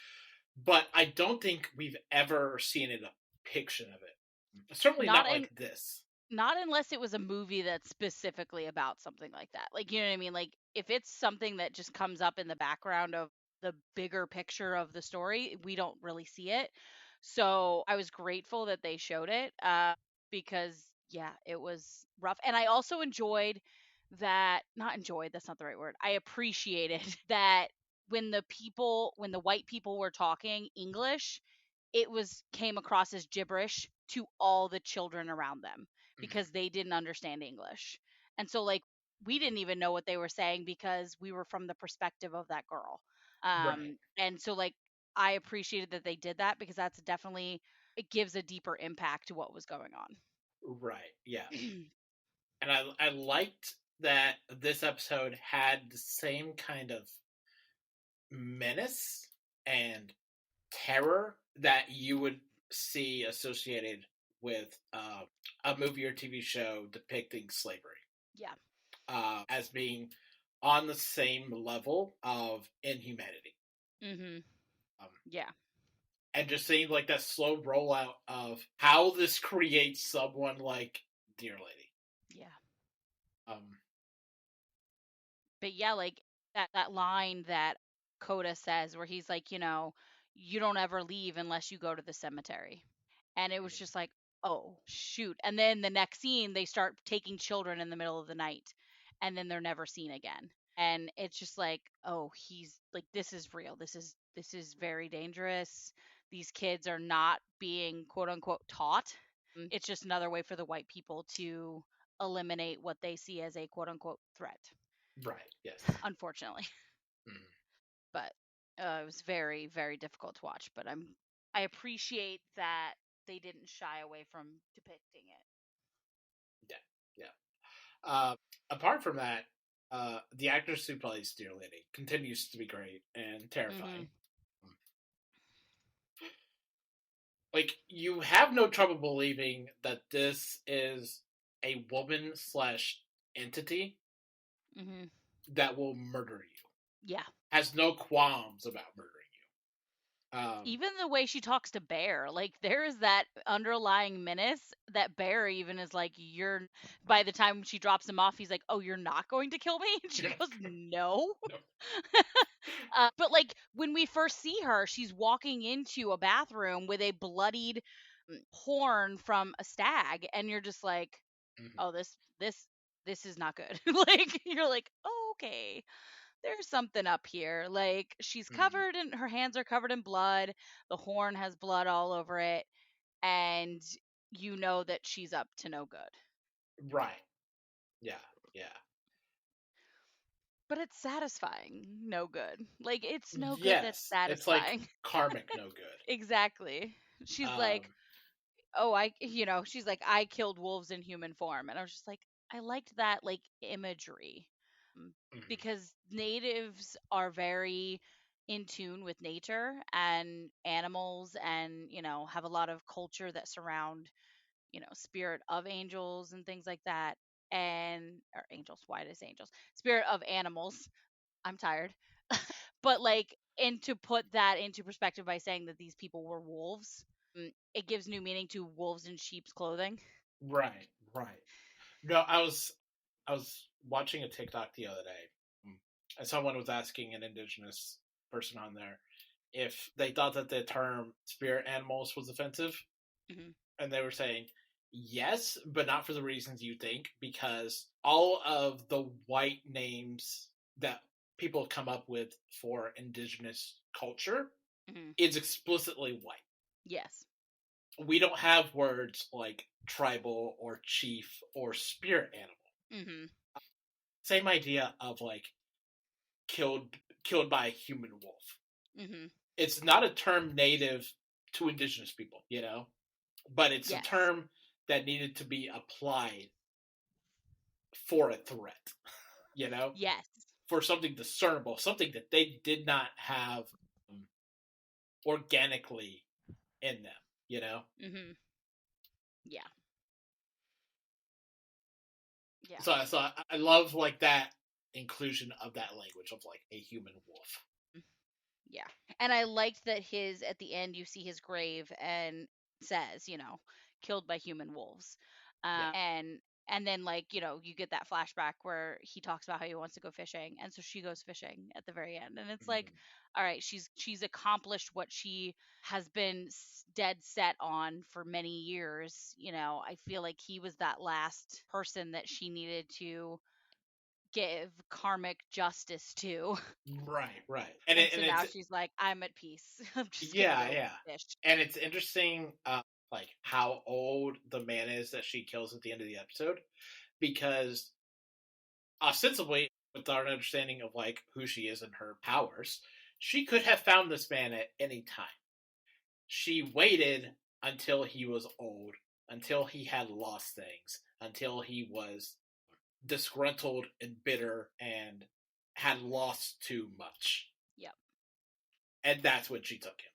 but I don't think we've ever seen a depiction of it. Certainly not like this. Not unless it was a movie that's specifically about something like that. Like, you know what I mean? Like, if it's something that just comes up in the background of the bigger picture of the story, we don't really see it. So I was grateful that they showed it because, yeah, it was rough. And I also enjoyed that, not enjoyed, that's not the right word. I appreciated that when the white people were talking English, it came across as gibberish to all the children around them because they didn't understand English. And so like we didn't even know what they were saying because we were from the perspective of that girl. Right. And so like I appreciated that they did that because that's definitely it gives a deeper impact to what was going on. Right. Yeah. And I liked that this episode had the same kind of menace and terror that you would see associated with a movie or TV show depicting slavery. Yeah. As being on the same level of inhumanity. Yeah. And just seeing like that slow rollout of how this creates someone like Dear Lady. Yeah. Um, But yeah, like that line that Coda says where he's like, you know, you don't ever leave unless you go to the cemetery. And it was just like, oh, shoot. And then the next scene they start taking children in the middle of the night and then they're never seen again. And it's just like, oh, he's like this is real. This is very dangerous. These kids are not being quote unquote taught. It's just another way for the white people to eliminate what they see as a quote unquote threat. right. Yes. Unfortunately. Mm. But it was very, very difficult to watch. But I appreciate that they didn't shy away from depicting it. Yeah. Apart from that, the actress who plays Dear Lady continues to be great and terrifying. Like you have no trouble believing that this is a woman slash entity that will murder you. Yeah. Has no qualms about murdering you. Even the way she talks to Bear, like there is that underlying menace that Bear even is like, you're. By the time she drops him off, he's like, "Oh, you're not going to kill me?" And she goes, "No." But like when we first see her, she's walking into a bathroom with a bloodied horn from a stag, and you're just like, "Oh, this is not good." Like you're like, "Oh, okay." There's something up here. Like she's covered in her hands are covered in blood. The horn has blood all over it, and you know that she's up to no good. Right. Yeah. But it's satisfying. No good. Like it's no good that's Yes. It's satisfying. like karmic no good. Exactly. She's like, "Oh, she's like, I killed wolves in human form." And I was just like, I liked that like imagery. Because natives are very in tune with nature and animals and have a lot of culture that surround spirit of angels and things like that, and or angels, why did I say angels, spirit of animals. I'm tired. But like, and to put that into perspective by saying that these people were wolves, it gives new meaning to wolves in sheep's clothing. Right. No, I was watching a TikTok the other day, and someone was asking an indigenous person on there if they thought that the term spirit animals was offensive, and they were saying yes, but not for the reasons you think, because all of the white names that people come up with for indigenous culture is explicitly white. Yes. we don't have words like tribal or chief or spirit animal. Mm-hmm. Same idea of like killed by a human wolf. Mm-hmm. It's not a term native to indigenous people, but it's a Yes. term that needed to be applied for a threat, Yes. for something discernible, something that they did not have organically in them, Mm-hmm. Yeah. Yeah. So I love like that inclusion of that language of like a human wolf. Yeah. And I liked that at the end, you see his grave and says, killed by human wolves. Yeah. And then like, you get that flashback where he talks about how he wants to go fishing. And so she goes fishing at the very end. And it's like, all right, she's accomplished what she has been dead set on for many years. I feel like he was that last person that she needed to give karmic justice to. Right. And so now she's like, I'm at peace. I'm just gonna go fish. And it's interesting, like how old the man is that she kills at the end of the episode, because ostensibly, with our understanding of like who she is and her powers, she could have found this man at any time. She waited until he was old, until he had lost things, until he was disgruntled and bitter and had lost too much. Yep. And that's when she took him.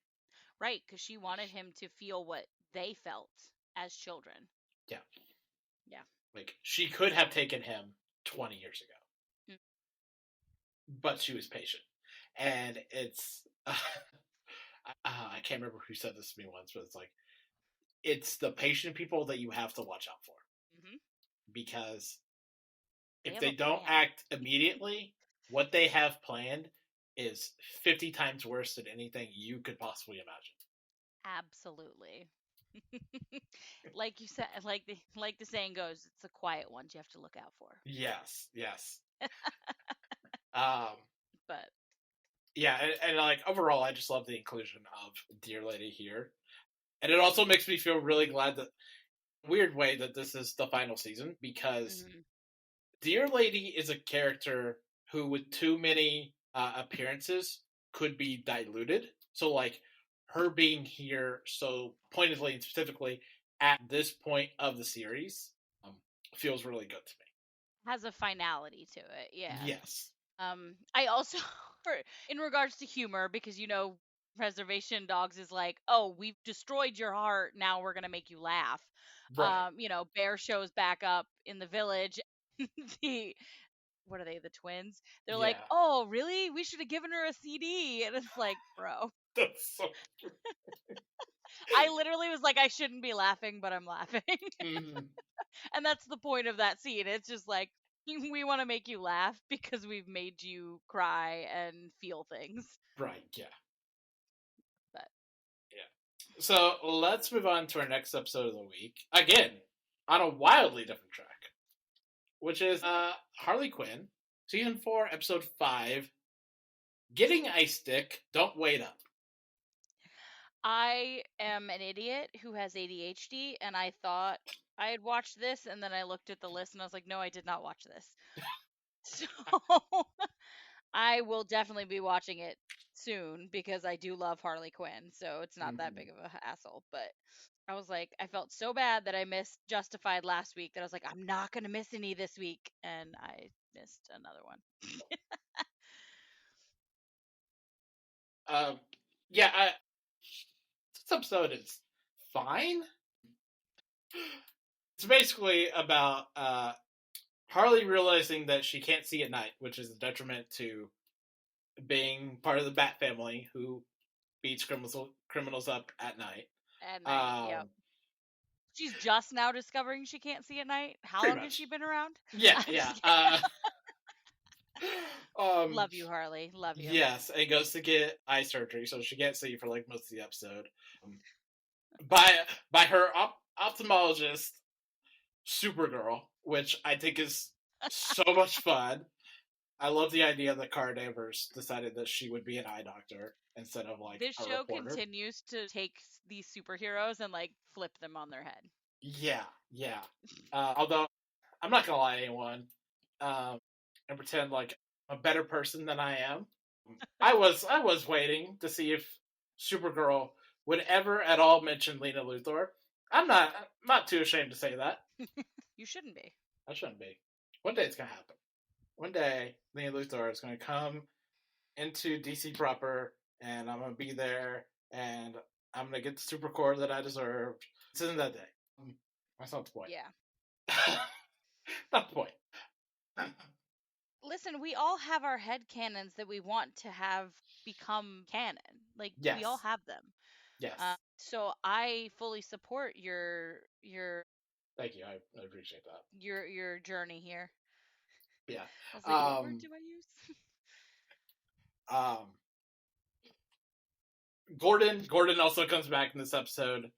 Right, because she wanted him to feel what they felt as children. Yeah. Yeah. Like, she could have taken him 20 years ago. But she was patient. And it's... I can't remember who said this to me once, but it's like, it's the patient people that you have to watch out for. Mm-hmm. Because if they don't act immediately, what they have planned is 50 times worse than anything you could possibly imagine. Absolutely. Like you said, like the saying goes, it's the quiet ones you have to look out for. Yes. But yeah, and like overall, I just love the inclusion of Dear Lady here, and it also makes me feel really glad that, weird way, that this is the final season, because Dear Lady is a character who, with too many appearances, could be diluted. So like her being here so pointedly and specifically at this point of the series feels really good to me. Has a finality to it, yeah. Yes. I also, in regards to humor, because Reservation Dogs is like, oh, we've destroyed your heart, now we're gonna make you laugh. Right. Bear shows back up in the village. What are they, the twins? They're like, oh, really? We should have given her a CD. And it's like, bro. That's so I literally was like, I shouldn't be laughing, but I'm laughing. And that's the point of that scene. It's just like, we want to make you laugh because we've made you cry and feel things. Right, yeah. But yeah. So let's move on to our next episode of the week. Again, on a wildly different track, which is Harley Quinn, season 4, episode 5, Getting Ice Stick, Don't Wait Up. I am an idiot who has ADHD, and I thought I had watched this, and then I looked at the list, and I was like, no, I did not watch this. So I will definitely be watching it soon, because I do love Harley Quinn, so it's not that big of a hassle. But I was like, I felt so bad that I missed Justified last week that I was like, I'm not going to miss any this week, and I missed another one. Yeah, this episode is fine. It's basically about Harley realizing that she can't see at night, which is a detriment to being part of the Bat family who beats criminals up at night. At night, yep. She's just now discovering she can't see at night. How long has she been around? Yeah. Love you, Harley. Love you. Yes, and goes to get eye surgery, so she can't see for like most of the episode. By her ophthalmologist, Supergirl, which I think is so much fun. I love the idea that Cara Danvers decided that she would be an eye doctor instead of like This a show reporter. continues to take these superheroes and like flip them on their head. Yeah. Although I'm not gonna lie to anyone, and pretend like I'm a better person than I am. I was waiting to see if Supergirl would ever at all mention Lena Luthor. I'm not too ashamed to say that. You shouldn't be. I shouldn't be. One day it's gonna happen. One day Lena Luthor is gonna come into DC proper, and I'm gonna be there, and I'm gonna get the super core that I deserved. This isn't that day. That's not the point. Yeah. Not the point. Listen, we all have our head canons that we want to have become canon. Like Yes. we all have them. Yes. So I fully support your Thank you. I appreciate that. Your journey here. Yeah. I was like, what word do I use? Gordon also comes back in this episode.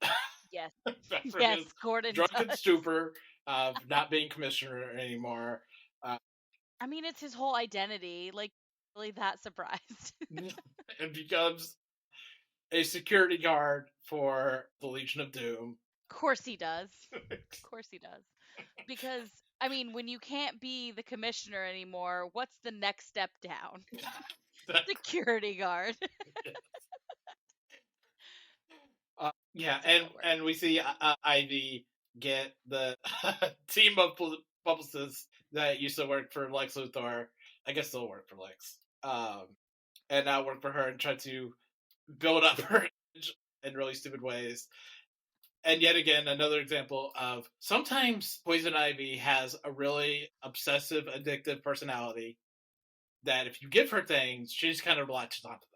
Yes. For yes, his Gordon drunken does. stupor of not being commissioner anymore. I mean, it's his whole identity. Like, really that surprised. And becomes a security guard for the Legion of Doom. Of course he does. Of course he does. Because, I mean, when you can't be the commissioner anymore, what's the next step down? Security guard. Yeah, and we see Ivy get the team of publicists that used to work for Lex Luthor. I guess they'll work for Lex. And now work for her and try to build up her image in really stupid ways. And yet again, another example of sometimes Poison Ivy has a really obsessive, addictive personality that if you give her things, she just kind of latches onto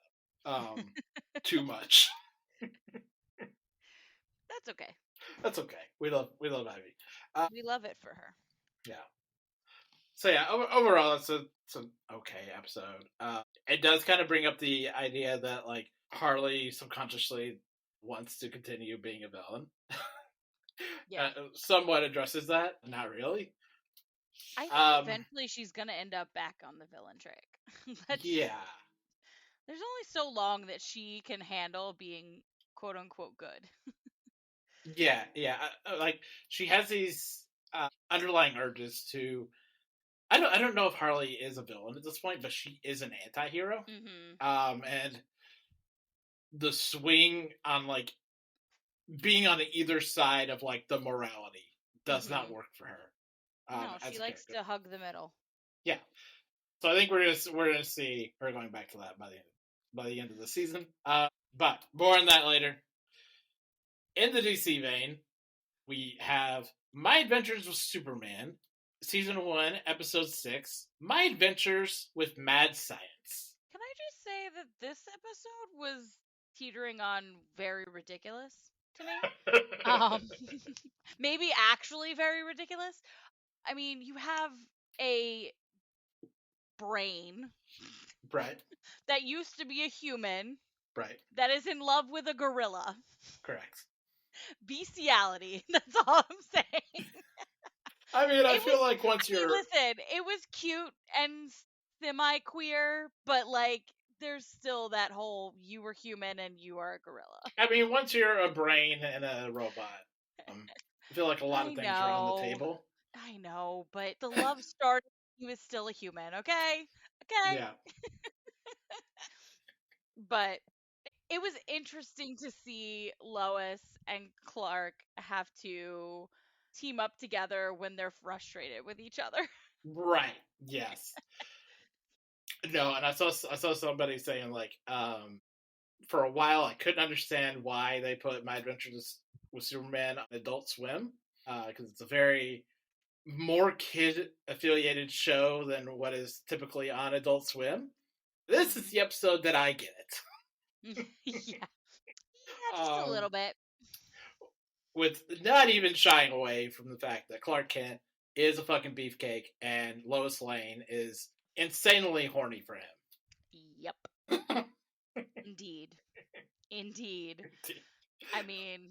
them too much. That's okay. That's okay. We love Ivy. We love it for her. Yeah. So yeah, overall, it's an okay episode. It does kind of bring up the idea that like Harley subconsciously wants to continue being a villain. Yeah. Somewhat addresses that. Not really. I think eventually she's gonna end up back on the villain track. Yeah. There's only so long that she can handle being quote unquote good. Yeah. Like she has these underlying urges to. I don't know if Harley is a villain at this point, but she is an anti-hero. Mm-hmm. And the swing on like being on either side of like the morality does not work for her. No, she likes to hug the middle. Yeah. So I think we're gonna see her going back to that by the end of the season. But more on that later. In the DC vein, we have My Adventures with Superman, Season 1, Episode 6, My Adventures with Mad Science. Can I just say that this episode was teetering on very ridiculous to me? Maybe actually very ridiculous. I mean, you have a brain. Right. That used to be a human. Right. That is in love with a gorilla. Correct. Bestiality. That's all I'm saying. I mean, I feel like once you're... Listen, it was cute and semi-queer, but, like, there's still that whole you were human and you are a gorilla. I mean, once you're a brain and a robot, I feel like a lot of things are on the table. I know, but the love started he was still a human, okay? Okay? Yeah. But it was interesting to see Lois and Clark have to team up together when they're frustrated with each other. Right. Yes. No, and I saw somebody saying like, for a while I couldn't understand why they put My Adventures with Superman on Adult Swim, because it's a very more kid affiliated show than what is typically on Adult Swim. This is the episode that I get it. Yeah, just a little bit. With not even shying away from the fact that Clark Kent is a fucking beefcake and Lois Lane is insanely horny for him. Yep. Indeed. I mean,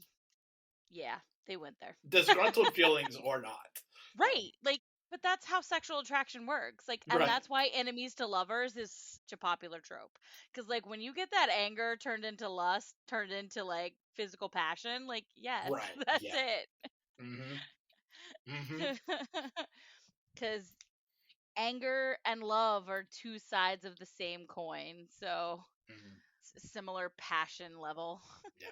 yeah, they went there. Disgruntled feelings or not. Right. Like, But that's how sexual attraction works. Like, and Right. that's why enemies to lovers is such a popular trope. Because, like, when you get that anger turned into lust, turned into, like, physical passion, like, yes, Right. that's Yeah. it. Mm-hmm. Because anger and love are two sides of the same coin. So, Mm-hmm. similar passion level. Yeah.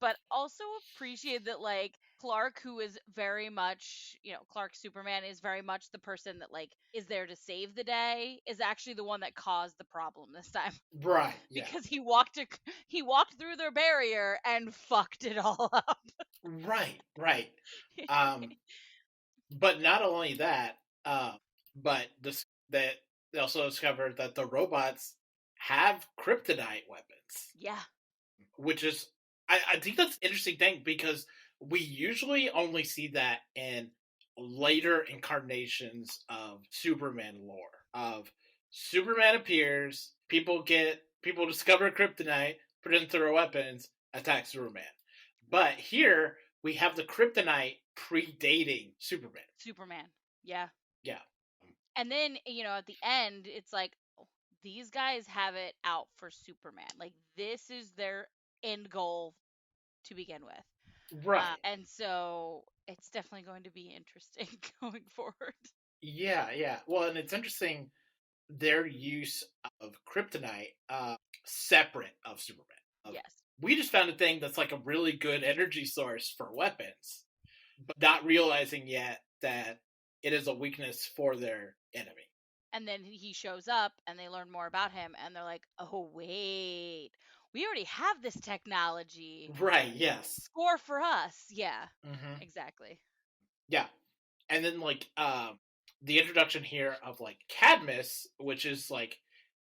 But also appreciate that, like, Clark, who is very much, Clark Superman is very much the person that, like, is there to save the day, is actually the one that caused the problem this time. Right. Yeah. Because he walked through their barrier and fucked it all up. Right. Right. Um, but not only that, but this that they also discovered that the robots have kryptonite weapons, Yeah. which is I think that's an interesting thing because we usually only see that in later incarnations of Superman lore. Of Superman appears, people discover kryptonite, put it into their weapons, attack Superman. But here we have the kryptonite predating Superman. Superman. Yeah. Yeah. And then, at the end, it's like, oh, these guys have it out for Superman. Like, this is their end goal to begin with. Right. And so it's definitely going to be interesting going forward. Yeah, yeah. Well, and it's interesting their use of kryptonite separate of Superman. Yes. We just found a thing that's like a really good energy source for weapons, but not realizing yet that it is a weakness for their enemy. And then he shows up and they learn more about him and they're like, oh, wait, we already have this technology. Right, yes. Score for us. Yeah, exactly. Yeah. And then like the introduction here of like Cadmus, which is like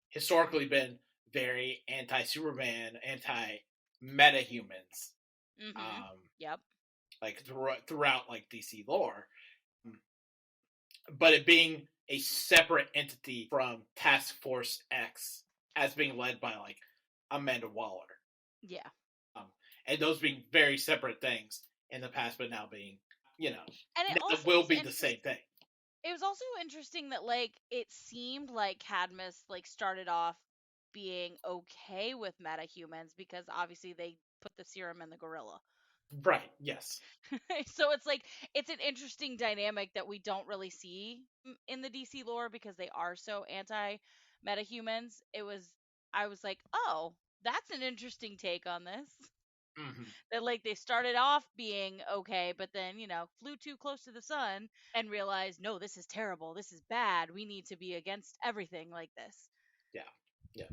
historically been very anti-Superman, anti-meta-humans. Yep. Like throughout like DC lore. But it being a separate entity from Task Force X as being led by like Amanda Waller. Yeah. And those being very separate things in the past, but now being, and it also will be the same thing. It was also interesting that, like, it seemed like Cadmus, like, started off being okay with metahumans because obviously they put the serum in the gorilla. Right, yes. So it's like, it's an interesting dynamic that we don't really see in the DC lore because they are so anti metahumans. I was like, oh, that's an interesting take on this. That, like, they started off being okay, but then, flew too close to the sun and realized, no, this is terrible. This is bad. We need to be against everything like this. Yeah, yeah.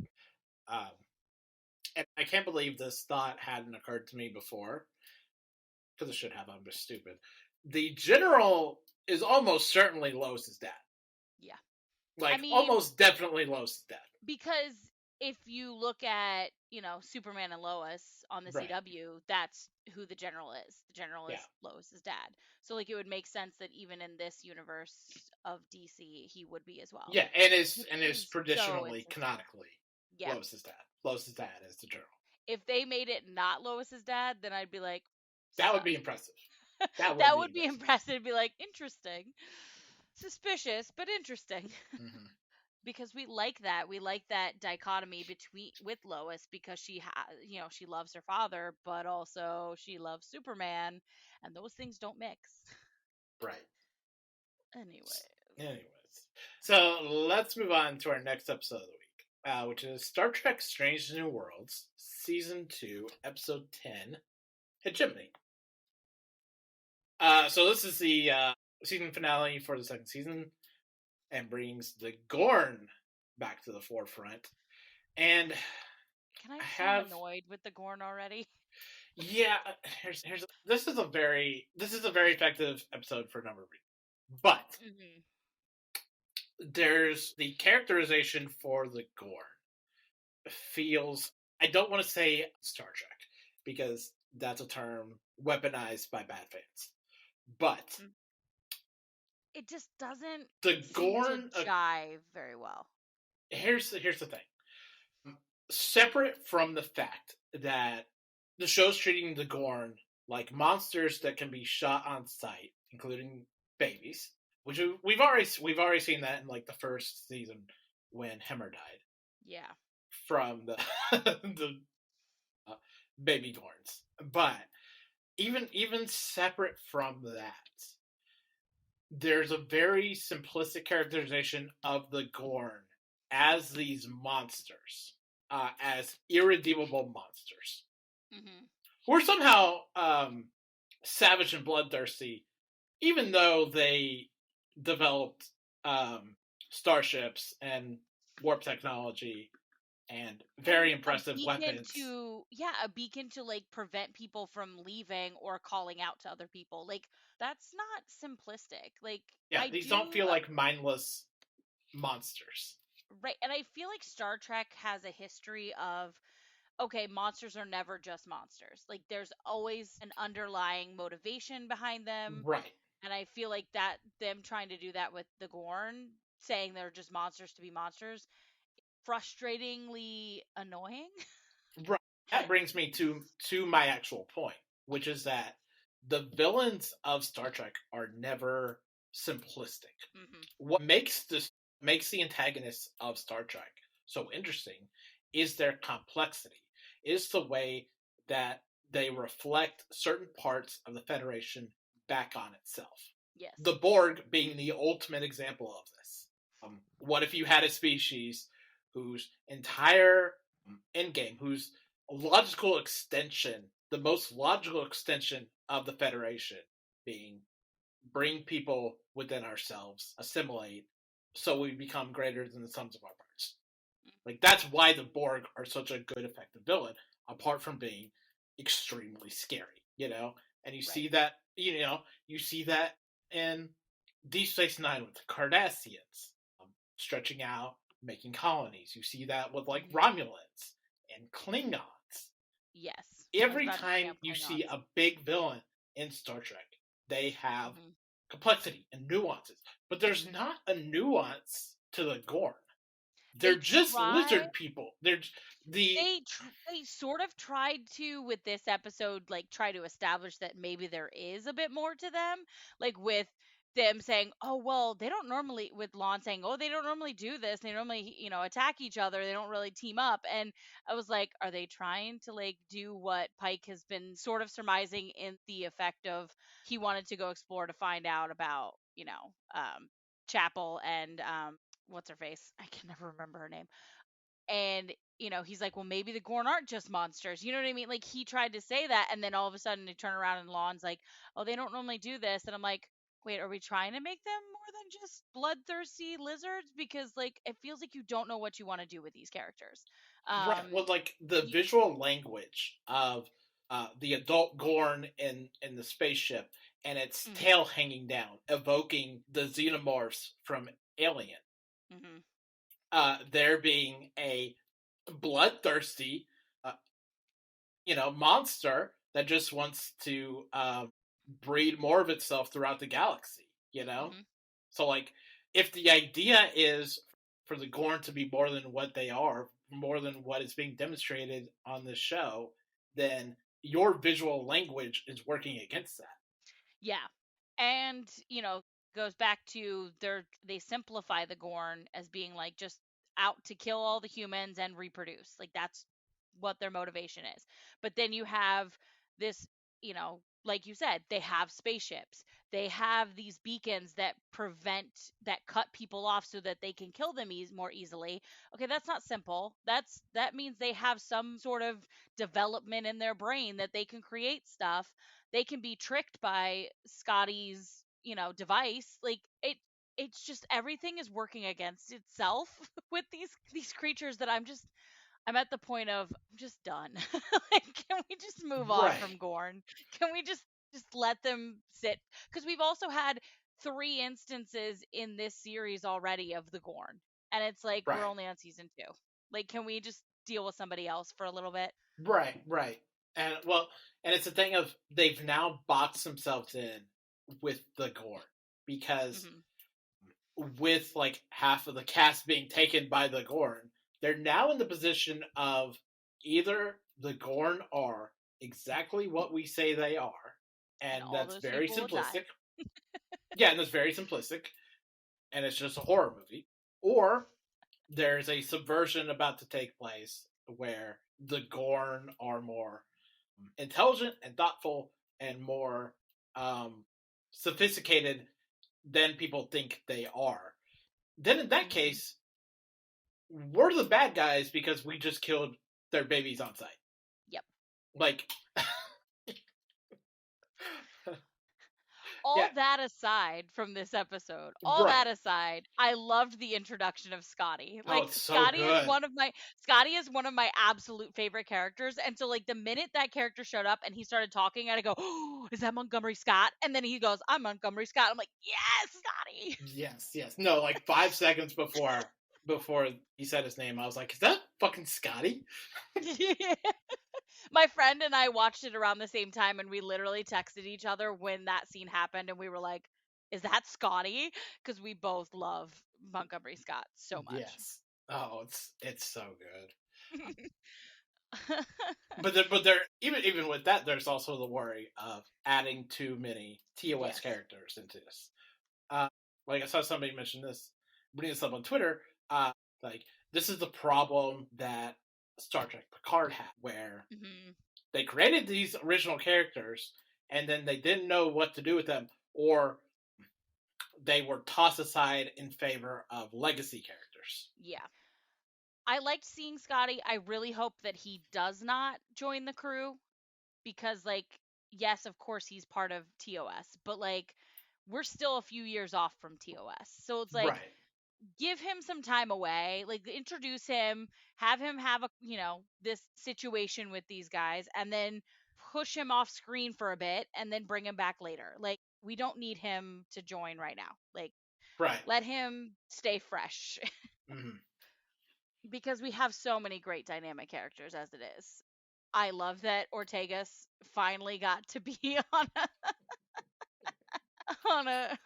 And I can't believe this thought hadn't occurred to me before. Because it should have. I'm just stupid. The general is almost certainly Lois's dad. Yeah. Like, I mean, almost definitely Lois's dad. Because if you look at, Superman and Lois on the CW, that's who the general is. The general is Lois's dad. So, like, it would make sense that even in this universe of DC, he would be as well. Yeah, and is traditionally, canonically, Lois's dad. Lois's dad is the general. If they made it not Lois's dad, then I'd be like, that would be impressive. That would be impressive. It'd be like, interesting. Suspicious, but interesting. Because we like that. We like that dichotomy with Lois because she she loves her father, but also she loves Superman, and those things don't mix. Right. Anyways. So let's move on to our next episode of the week, which is Star Trek Strange New Worlds, Season 2, Episode 10, Hegemony. So this is the season finale for the second season and brings the Gorn back to the forefront. And can I be annoyed with the Gorn already? Yeah, this is a very effective episode for a number of reasons. But there's the characterization for the Gorn feels, I don't want to say Star Trek because that's a term weaponized by bad fans. But it just doesn't the Gorn jive very well. Here's the thing. Separate from the fact that the show's treating the Gorn like monsters that can be shot on sight, including babies, which we've already seen that in like the first season when Hemmer died. Yeah. From the the baby Gorns, but even separate from that, there's a very simplistic characterization of the Gorn as these monsters, as irredeemable monsters, Mm-hmm. who are somehow savage and bloodthirsty, even though they developed starships and warp technology and very impressive weapons. A beacon to like prevent people from leaving or calling out to other people. Like that's not simplistic. Like Yeah, I these do don't feel like mindless monsters. right, and I feel like Star Trek has a history of okay, monsters are never just monsters. Like there's always an underlying motivation behind them. Right. And I feel like that them trying to do that with the Gorn, saying they're just monsters to be monsters, frustratingly annoying. Right. That brings me to my actual point, which is that the villains of Star Trek are never simplistic. Mm-hmm. What makes the antagonists of Star Trek so interesting is their complexity. Is the way that they reflect certain parts of the Federation back on itself. Yes. The Borg being the ultimate example of this. What if you had a species whose entire endgame, whose logical extension, the most logical extension of the Federation being bring people within ourselves, assimilate, so we become greater than the sums of our parts. Like that's why the Borg are such a good, effective villain, apart from being extremely scary, And you see that, you see that in Deep Space Nine with the Cardassians, stretching out, making colonies. You see that with like Romulans and Klingons. Yes. Every time you see a big villain in Star Trek, they have complexity and nuances. But there's not a nuance to the Gorn. They're just lizard people. They sort of tried to with this episode, like try to establish that maybe there is a bit more to them, like with them saying, "Oh well, they don't normally," with Lon saying, "Oh, they don't normally do this. They normally, attack each other. They don't really team up." And I was like, "Are they trying to like do what Pike has been sort of surmising in the effect of he wanted to go explore to find out about, Chapel and what's her face? I can never remember her name." And he's like, well, maybe the Gorn aren't just monsters, you know what I mean? Like he tried to say that, and then all of a sudden they turn around and Lon's like, oh, they don't normally do this. And I'm like, wait, are we trying to make them more than just bloodthirsty lizards? Because like it feels like you don't know what you want to do with these characters. Right. Well, like the visual language of the adult Gorn in the spaceship and its tail hanging down, evoking the xenomorphs from Alien. There being a bloodthirsty, monster that just wants to breed more of itself throughout the galaxy. So like, if the idea is for the Gorn to be more than what they are, more than what is being demonstrated on the show, then your visual language is working against that. Yeah. And, goes back to they simplify the Gorn as being like just out to kill all the humans and reproduce. Like that's what their motivation is. But then you have this, like you said, they have spaceships. They have these beacons that cut people off so that they can kill them more easily. Okay, that's not simple. That means they have some sort of development in their brain that they can create stuff. They can be tricked by Scotty's, device. Like it's just everything is working against itself with these creatures that I'm at the point of I'm just done. Like, can we just move on from Gorn? Can we just let them sit? Because we've also had 3 instances in this series already of the Gorn, and it's like we're only on season 2. Like, can we just deal with somebody else for a little bit? Right. And it's a thing of they've now boxed themselves in with the Gorn because with like half of the cast being taken by the Gorn, they're now in the position of either the Gorn are exactly what we say they are, and that's very simplistic, Yeah, and it's very simplistic, and it's just a horror movie. Or there's a subversion about to take place where the Gorn are more intelligent and thoughtful and more sophisticated than people think they are. Then in that case, we're the bad guys because we just killed their babies on sight. Yep. Like, All yeah, that aside from this episode, right. I loved the introduction of Scotty. Oh, Like it's so good. Scotty is one of my absolute favorite characters. And so like the minute that character showed up and he started talking, I'd go, "Oh, is that Montgomery Scott?" And then he goes, "I'm Montgomery Scott." I'm like, "Yes, Scotty." Yes. No, like 5 seconds before he said his name, I was like, "Is that fucking Scotty?" My friend and I watched it around the same time, and we literally texted each other when that scene happened, and we were like, "Is that Scotty?" Because we both love Montgomery Scott so much. Yes. Oh, it's so good. But there even with that, there's also the worry of adding too many TOS Yes. characters into this. Like I saw somebody mention this, bringing this up on Twitter. Like this is the problem that Star Trek Picard had, where they created these original characters and then they didn't know what to do with them, or they were tossed aside in favor of legacy characters. Yeah. I liked seeing Scotty. I really hope that he does not join the crew because, like, yes, of course he's part of TOS, but like, we're still a few years off from TOS. So it's like, Right. give him some time away, like introduce him, have him have a, this situation with these guys, and then push him off screen for a bit and then bring him back later. Like, we don't need him to join right now. Like, Right. let him stay fresh. Mm-hmm. Because we have so many great dynamic characters as it is. I love that Ortegas finally got to be on on a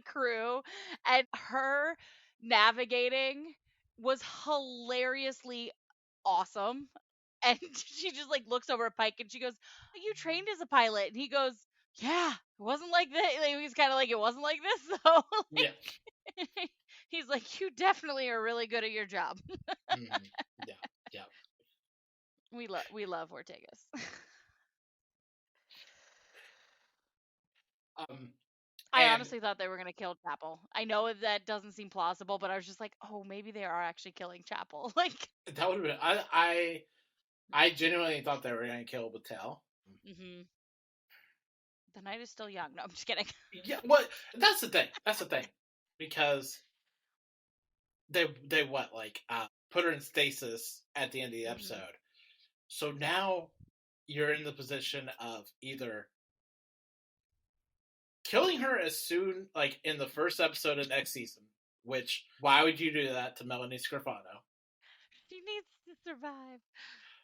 crew, and her navigating was hilariously awesome. And she just like looks over at Pike and she goes, "Oh, you trained as a pilot?" And he goes, "Yeah, it wasn't like that." Like, he's kind of like, "It wasn't like this though." Yeah. He's like, "You definitely are really good at your job." Mm-hmm. Yeah. Yeah. We love Ortegas. Um, I and honestly thought they were going to kill Chapel. I know that doesn't seem plausible, but I was just like, oh, maybe they are actually killing Chapel. Like, that would have been. I genuinely thought they were going to kill Battelle. mm-hmm. The night is still young. No, I'm just kidding. Yeah, well, that's the thing. That's the thing, because they what like put her in stasis at the end of the episode. So now you're in the position of either killing her as soon, like in the first episode of next season. Which why would you do that to Melanie Scrifano? She needs to survive.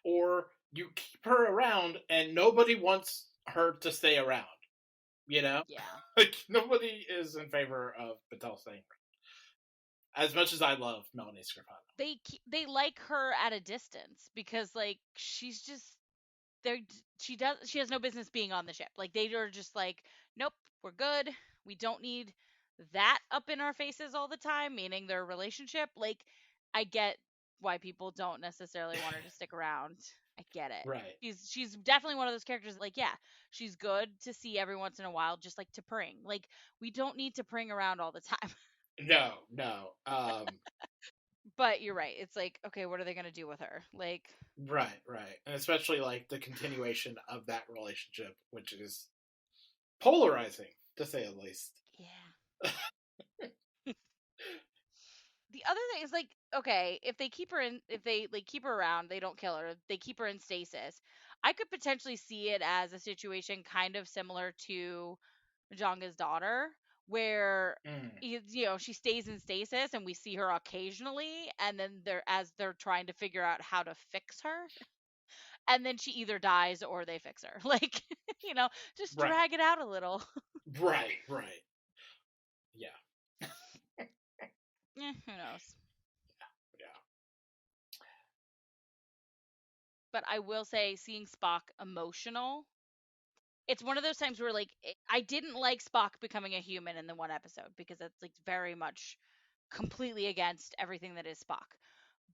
Or you keep her around and nobody wants her to stay around. You know, Yeah. like nobody is in favor of Patel staying around. As much as I love Melanie Scrifano. They like her at a distance because like she's just there. She has no business being on the ship. Like, they are just like, nope, we're good. We don't need that up in our faces all the time, meaning their relationship. Like, I get why people don't necessarily want her to stick around. I get it. Right. She's definitely one of those characters, like, yeah, she's good to see every once in a while, just like T'Pring. Like, we don't need T'Pring around all the time. No. But you're right. It's like, okay, what are they gonna do with her? Like, Right. And especially like the continuation of that relationship, which is polarizing, to say the least. yeah. The other thing is, like, okay, if they keep her in, if they like keep her around, they don't kill her, they keep her in stasis. I could potentially see it as a situation kind of similar to Jonga's daughter, where she stays in stasis and we see her occasionally, and then they're trying to figure out how to fix her, and then she either dies or they fix her. Like, just Right. drag it out a little. Right. Yeah. Who knows? Yeah. But I will say, seeing Spock emotional it's one of those times where like I didn't like Spock becoming a human in the one episode because that's like very much completely against everything that is Spock.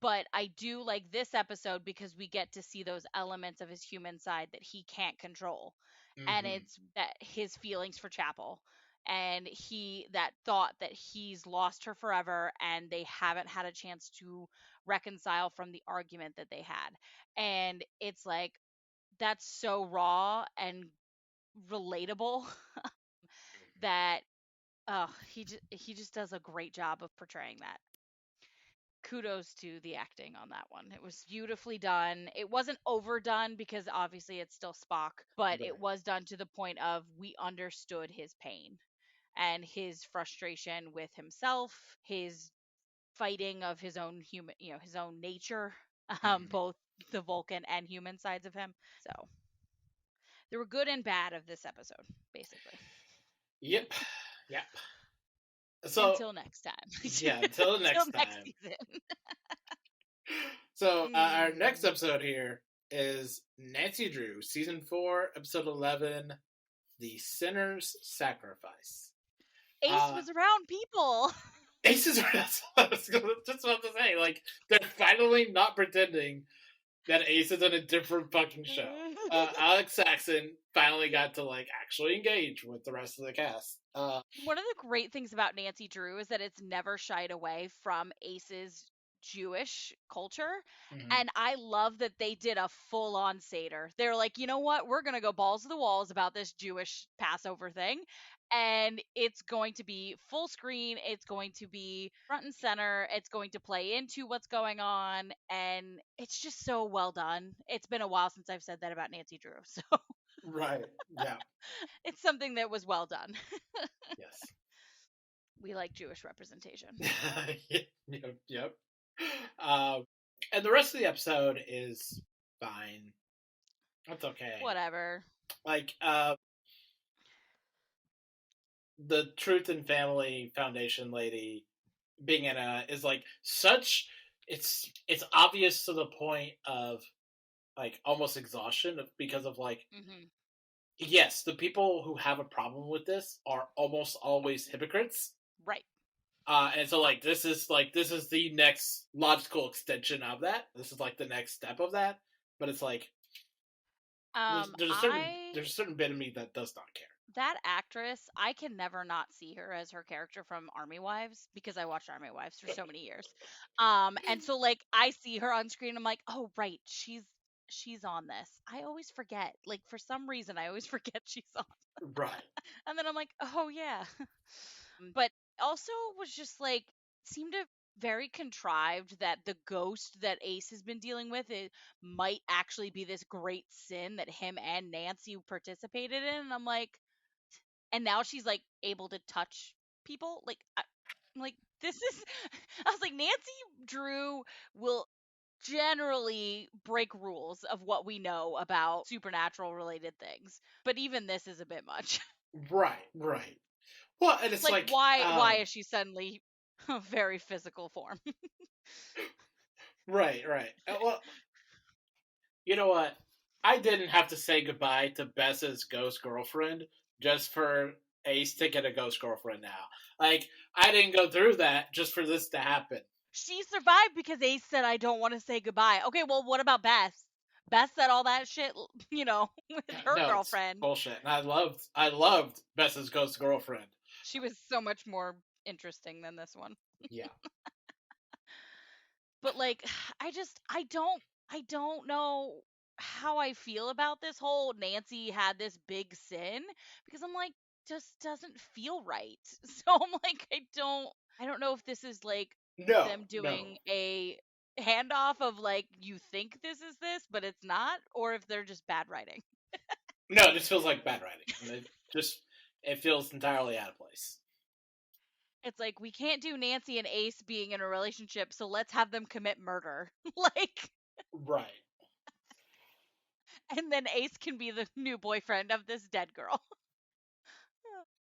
But I do like this episode because we get to see those elements of his human side that he can't control. And Mm-hmm. it's that his feelings for Chapel and that thought that he's lost her forever and they haven't had a chance to reconcile from the argument that they had. And it's like that's so raw and relatable that he just does a great job of portraying that. Kudos to the acting on that one. It was beautifully done. It wasn't overdone because obviously it's still Spock, but Right. it was done to the point of we understood his pain and his frustration with himself, his fighting of his own human, his own nature, Mm-hmm. both the Vulcan and human sides of him. So there were good and bad of this episode, basically. Yep. Yep. So Until next time. yeah, until the Until next next time. season. So our next episode here is Nancy Drew, season 4, episode 11, "The Sinner's Sacrifice." Ace was around people. Aces are just about to say, like, they're finally not pretending that Ace is on a different fucking show. Alex Saxon finally got to like actually engage with the rest of the cast. One of the great things about Nancy Drew is that it's never shied away from Ace's Jewish culture. Mm-hmm. And I love that they did a full on Seder. They're like, you know what? We're going to go balls to the walls about this Jewish Passover thing. And it's going to be full screen. It's going to be front and center. It's going to play into what's going on. And it's just so well done. It's been a while since I've said that about Nancy Drew. So Right. Yeah. it's something that was well done. Yes. We like Jewish representation. Yep. Yep. And the rest of the episode is fine. That's okay. Whatever. Like, the Truth and Family Foundation lady being in is like such. It's obvious to the point of like almost exhaustion because of like. Mm-hmm. Yes, the people who have a problem with this are almost always hypocrites. Right. And so like this is the next logical extension of that. This is like the next step of that. But it's like there's a certain bit of me that does not care. That actress, I can never not see her as her character from Army Wives because I watched Army Wives for so many years. And so like I see her on screen, I'm like, oh right, she's on this. I always forget. Like for some reason I always forget she's on. Right. And then I'm like, oh yeah. But also was just like seemed to very contrived that the ghost that Ace has been dealing with it might actually be this great sin that him and Nancy participated in. And I'm like, and now she's like able to touch people. Like, I'm like, this is. I was like, Nancy Drew will generally break rules of what we know about supernatural related things, but even this is a bit much. Right. Right. Well, and it's like why is she suddenly a very physical form? Right. Right. Well, you know what? I didn't have to say goodbye to Bess's ghost girlfriend just for Ace to get a ghost girlfriend now. Like, I didn't go through that just for this to happen. She survived because Ace said, I don't want to say goodbye. Okay, well, what about Bess? Bess said all that shit, with her girlfriend. Bullshit. And I loved Bess's ghost girlfriend. She was so much more interesting than this one. Yeah. But like, I don't know how I feel about this whole Nancy had this big sin because I'm like, just doesn't feel right. So I'm like, I don't know if this is like them doing a handoff of like you think this is this, but it's not, or if they're just bad writing. No, it just feels like bad writing. It feels entirely out of place. It's like we can't do Nancy and Ace being in a relationship, so let's have them commit murder. Like right. And then Ace can be the new boyfriend of this dead girl.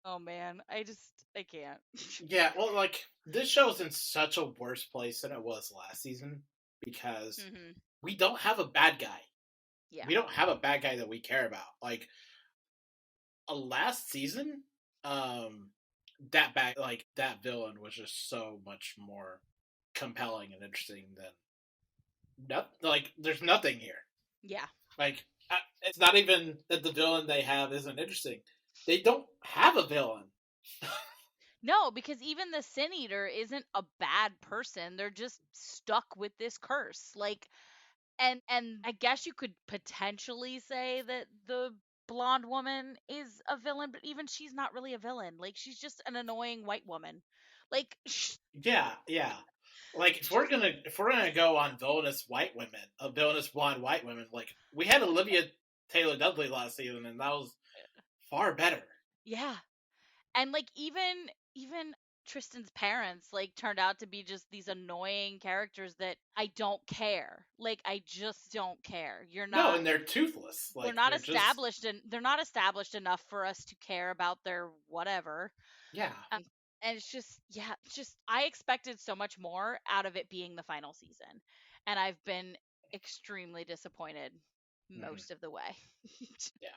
Oh man, I can't. Yeah, well, like this show's in such a worse place than it was last season because we don't have a bad guy. Yeah. We don't have a bad guy that we care about. Like last season, um, that back like that villain was just so much more compelling and interesting than like there's nothing here. Yeah. Like it's not even that the villain they have isn't interesting. They don't have a villain. No, because even the Sin Eater isn't a bad person. They're just stuck with this curse. Like, and I guess you could potentially say that the blonde woman is a villain, but even she's not really a villain. Like, she's just an annoying white woman. Like, Yeah, yeah. Like she's if we're gonna go on villainous white women, villainous blonde white women, like we had Olivia Taylor Dudley last season, and that was far better. yeah. And like even Tristan's parents like turned out to be just these annoying characters that I don't care. Like I just don't care. No, and they're toothless. They're Like not they're just established and they're not established enough for us to care about their whatever. yeah. And it's just yeah, it's just I expected so much more out of it being the final season. And I've been extremely disappointed Mm-hmm. most of the way. Yeah.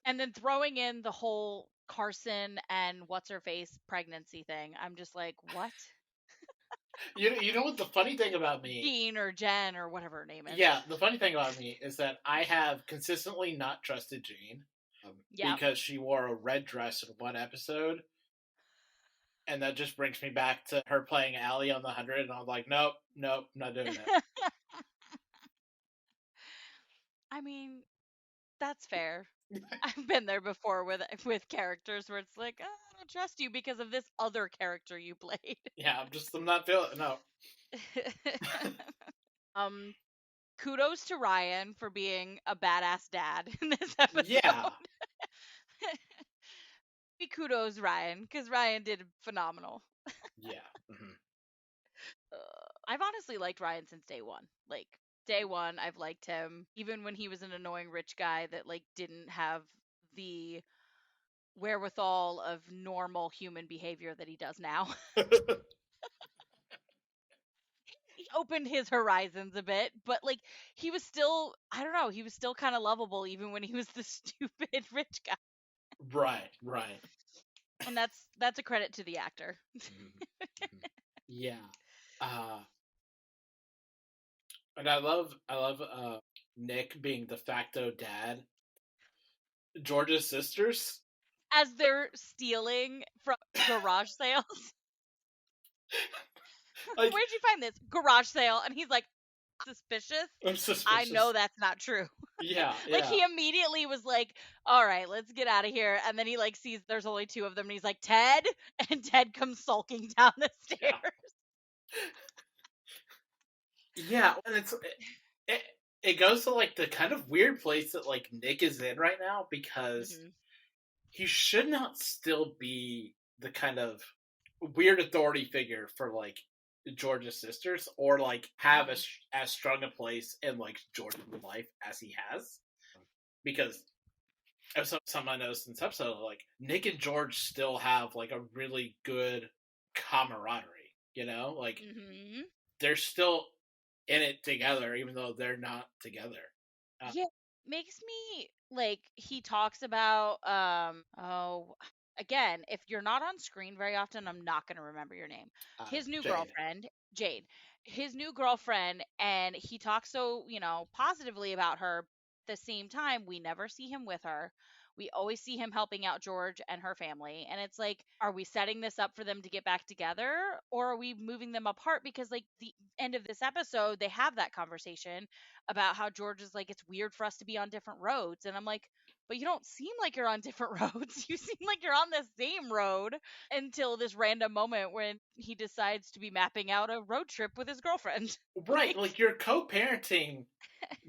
And then throwing in the whole Carson and what's her face pregnancy thing, I'm just like, what? You know what the funny thing about me? Jean or Jen or whatever her name is. Yeah, the funny thing about me is that I have consistently not trusted Jean Yep. because she wore a red dress in one episode, and that just brings me back to her playing Allie on the 100, and I'm like, nope, nope, not doing it. I mean, that's fair. I've been there before with characters where it's like, oh, I don't trust you because of this other character you played. Yeah, I'm not feeling no. um Kudos to Ryan for being a badass dad in this episode. Yeah, Kudos Ryan because Ryan did phenomenal. yeah. Mm-hmm. I've honestly liked Ryan since day one. Like day one, I've liked him even when he was an annoying rich guy that like didn't have the wherewithal of normal human behavior that he does now. He opened his horizons a bit, but like he was still I don't know, he was still kind of lovable even when he was the stupid rich guy. Right, right. And that's a credit to the actor. Mm-hmm. Yeah. Uh, and I love Nick being de facto dad. George's sisters. As they're stealing from garage sales. Like Where'd you find this? Garage sale. And he's like, suspicious? I'm I know suspicious. that's not true. Yeah, Like yeah, he immediately was like, all right, let's get out of here. And then he like sees there's only two of them and he's like, Ted? And Ted comes sulking down the stairs. yeah. Yeah, and it, it goes to like the kind of weird place that like Nick is in right now because Mm-hmm. he should not still be the kind of weird authority figure for like George's sisters or like have Mm-hmm. as strong a place in like George's life as he has because some I noticed in this episode like Nick and George still have like a really good camaraderie, you know, like Mm-hmm. they're still in it together even though they're not together. uh, Yeah, makes me like he talks about oh again, if you're not on screen very often, I'm not going to remember your name. His new Jade. girlfriend, Jade. His new girlfriend and he talks so, positively about her. At the same time, we never see him with her. We always see him helping out George and her family. And it's like, are we setting this up for them to get back together or are we moving them apart? Because, like, the end of this episode, they have that conversation about how George is like, it's weird for us to be on different roads. And I'm like, but you don't seem like you're on different roads. You seem like you're on the same road until this random moment when he decides to be mapping out a road trip with his girlfriend. Right, Like, like you're co-parenting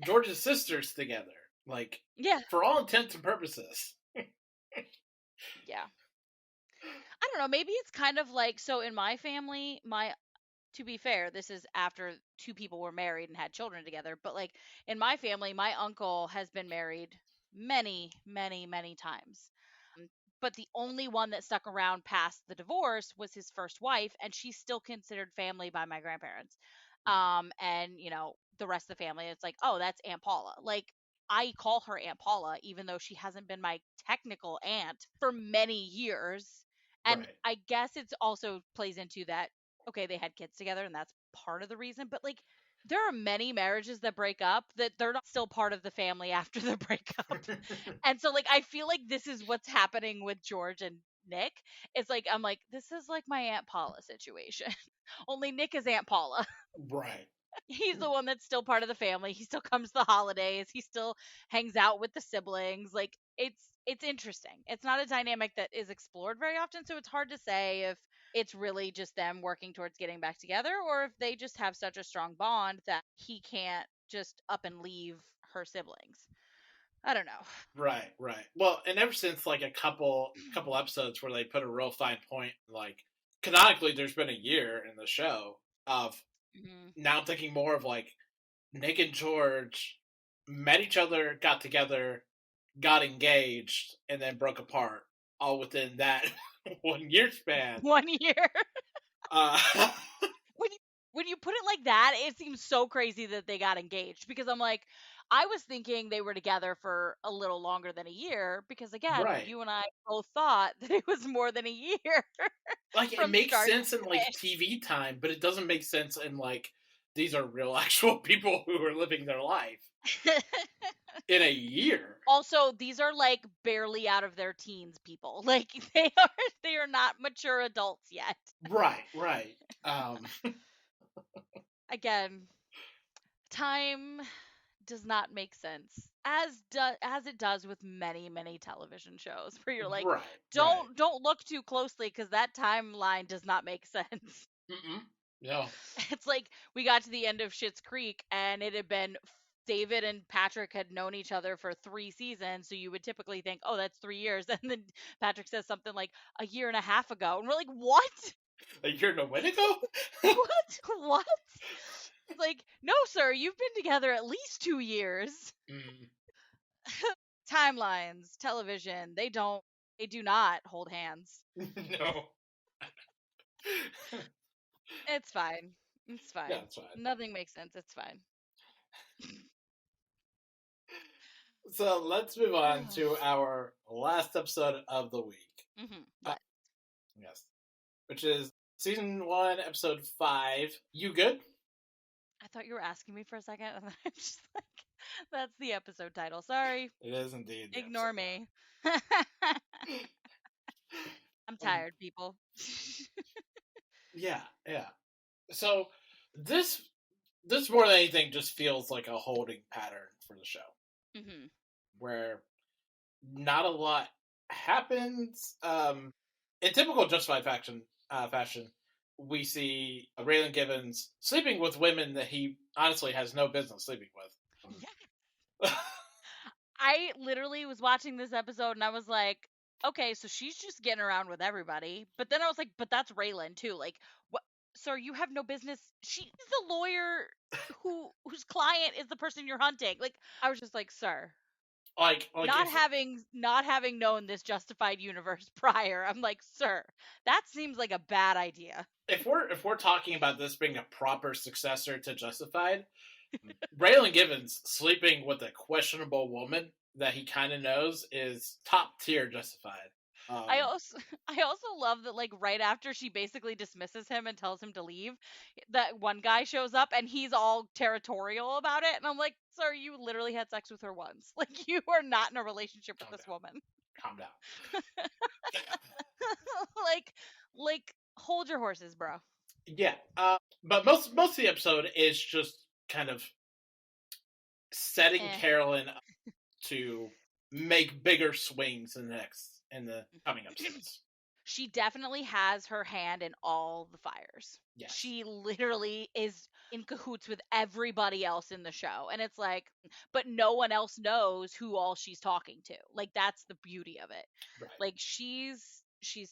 George's sisters together, like yeah, for all intents and purposes. yeah. I don't know. Maybe it's kind of like so in my family, to be fair, this is after two people were married and had children together, but like in my family, my uncle has been married many, many, many times. But the only one that stuck around past the divorce was his first wife, and she's still considered family by my grandparents. And the rest of the family, it's like, oh, that's Aunt Paula. Like, I call her Aunt Paula, even though she hasn't been my technical aunt for many years. And Right. I guess it's also plays into that, okay, they had kids together and that's part of the reason. But like, there are many marriages that break up that they're not still part of the family after the breakup. And so, like, I feel like this is what's happening with George and Nick. It's like, I'm like, this is like my Aunt Paula situation. Only Nick is Aunt Paula. Right. He's the one that's still part of the family. He still comes to the holidays. He still hangs out with the siblings. Like it's interesting. It's not a dynamic that is explored very often, so it's hard to say if it's really just them working towards getting back together or if they just have such a strong bond that he can't just up and leave her siblings. I don't know. Right, right. Well, and ever since like a couple episodes where they put a real fine point, like canonically, there's been a year in the show of Mhm. now thinking more of like Nick and George met each other, got together, got engaged, and then broke apart, all within that 1 year span. 1 year. Uh, when you when you put it like that, it seems so crazy that they got engaged because I'm like, I was thinking they were together for a little longer than a year because again, right. you and I both thought that it was more than a year Like it from makes start sense in to like TV time, but it doesn't make sense in like these are real actual people who are living their life finish. in a year. Also, these are like barely out of their teens people. Like they are not mature adults yet. Right, right. Um, Again, time does not make sense as it does with many television shows where you're like, right, right. don't look too closely because that timeline does not make sense. Mm-mm. No. It's like we got to the end of Schitt's Creek and it had been David and Patrick had known each other for 3 seasons, so you would typically think, oh, that's 3 years, and then Patrick says something like a year and a half ago, and we're like, what? A year and a while ago? What? It's like, no, sir, you've been together at least 2 years. Mm. Timelines, television, they do not hold hands. No. It's fine. It's Yeah, fine. that's fine. Nothing makes sense. It's fine. So let's move on to our last episode of the week. What? Yes. Which is season 1, episode 5. You good? I thought you were asking me for a second, and then I'm just like, that's the episode title. Sorry. It is indeed. The Ignore episode me. I'm title. tired, people. Yeah, yeah. So this more than anything just feels like a holding pattern for the show, where not a lot happens. In typical Justified fashion, we see Raylan Givens sleeping with women that he honestly has no business sleeping with. I literally was watching this episode and I was like, okay, so she's just getting around with everybody. But then I was like, but that's Raylan too. Like, what? Sir, you have no business. She's the lawyer whose client is the person you're hunting. Like, I was just like, sir, like not having known this Justified universe prior, I'm like, sir, that seems like a bad idea. if we're talking about this being a proper successor to Justified, Raylan Givens sleeping with a questionable woman that he kind of knows is top tier Justified. I also love that, like, right after she basically dismisses him and tells him to leave, that one guy shows up and he's all territorial about it, and I'm like, sir, you literally had sex with her once. Like, you are not in a relationship with this woman. Calm down. like hold your horses, bro. Yeah, but most of the episode is just kind of setting Carolyn up to make bigger swings in the coming episodes. She definitely has her hand in all the fires. Yes. She literally is in cahoots with everybody else in the show. And it's like, but no one else knows who all she's talking to. Like, that's the beauty of it. Right. Like, she's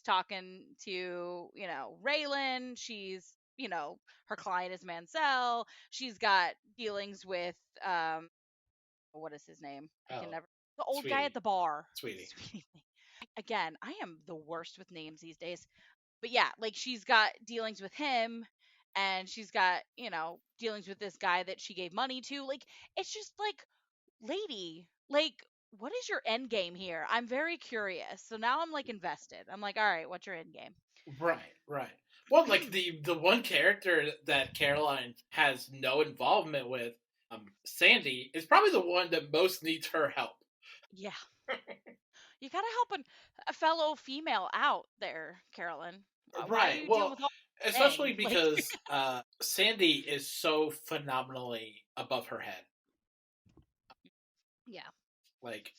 talking to, Raylan. She's, her client is Mansell. She's got dealings with, what is his name? I can never. The old Sweetie. guy at the bar. Sweetie. Again, I am the worst with names these days. But yeah, like, she's got dealings with him and she's got, dealings with this guy that she gave money to. Like, it's just like, lady, like, what is your end game here? I'm very curious. So now I'm like invested. I'm like, all right, what's your end game? Right. Well, like the one character that Caroline has no involvement with, Sandy, is probably the one that most needs her help. Yeah. You gotta help a fellow female out there, Carolyn. Why are Right. you dealing Well, with all especially men? Like, because Sandy is so phenomenally above her head. yeah, Like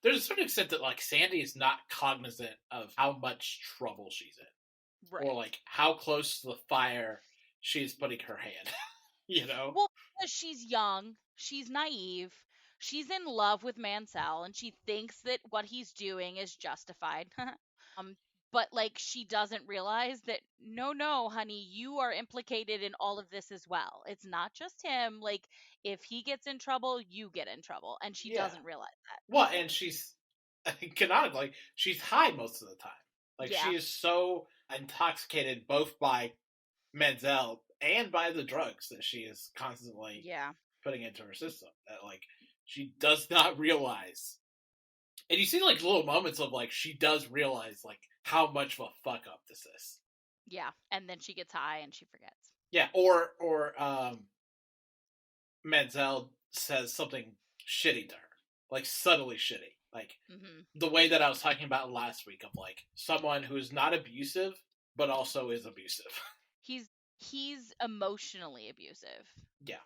there's a certain extent that like Sandy is not cognizant of how much trouble she's in, or right. like how close to the fire she's putting her hand. You know? Well, because she's young, she's naive, she's in love with Mansell, and she thinks that what he's doing is justified. um, but like she doesn't realize that no, honey, you are implicated in all of this as well. It's not just him. Like if he gets in trouble, you get in trouble, and she Yeah. doesn't realize that. Well, and she's canonically she's high most of the time. Like she Yeah, is so intoxicated both by Menzel and by the drugs that she is constantly yeah, putting into her system that like she does not realize. And you see like little moments of like she does realize like how much of a fuck up this is. yeah. And then she gets high and she forgets. Yeah, or Menzel says something shitty to her, like subtly shitty, like Hmm. the way that I was talking about last week of like someone who is not abusive but also is abusive. He's emotionally abusive. Yeah.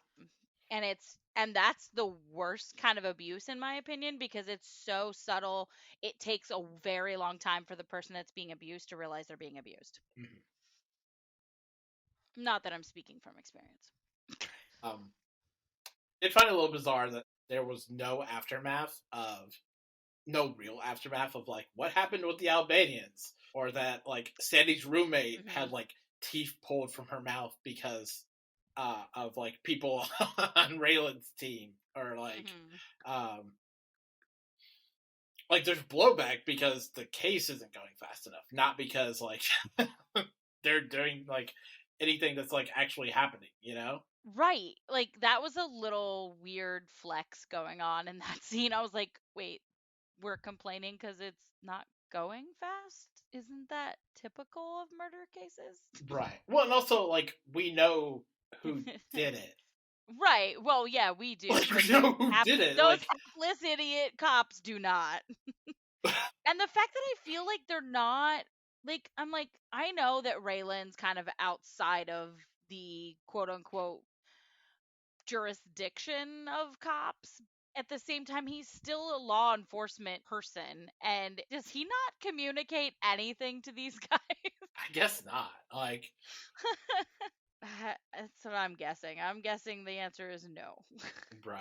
And that's the worst kind of abuse in my opinion because it's so subtle. It takes a very long time for the person that's being abused to realize they're being abused. Mm-hmm. Not that I'm speaking from experience. Um, I find it a little bizarre that there was no aftermath of no real aftermath of like what happened with the Albanians, or that like Sandy's roommate Mm-hmm. had like teeth pulled from her mouth because of like people on Raylan's team, or like there's blowback because the case isn't going fast enough, not because like they're doing like anything that's like actually happening, you know? Right. Like that was a little weird flex going on in that scene. I was like, wait, we're complaining because it's not going fast? Isn't that typical of murder cases? Right. Well, and also like we know who did it. Right. Well, yeah, we do, Like but we know who did it. those Like hapless idiot cops do not. And the fact that I feel like they're not like I'm like I know that Raylan's kind of outside of the quote unquote jurisdiction of cops. At the same time, he's still a law enforcement person. And does he not communicate anything to these guys? I guess not. Like That's what I'm guessing. I'm guessing the answer is no. right.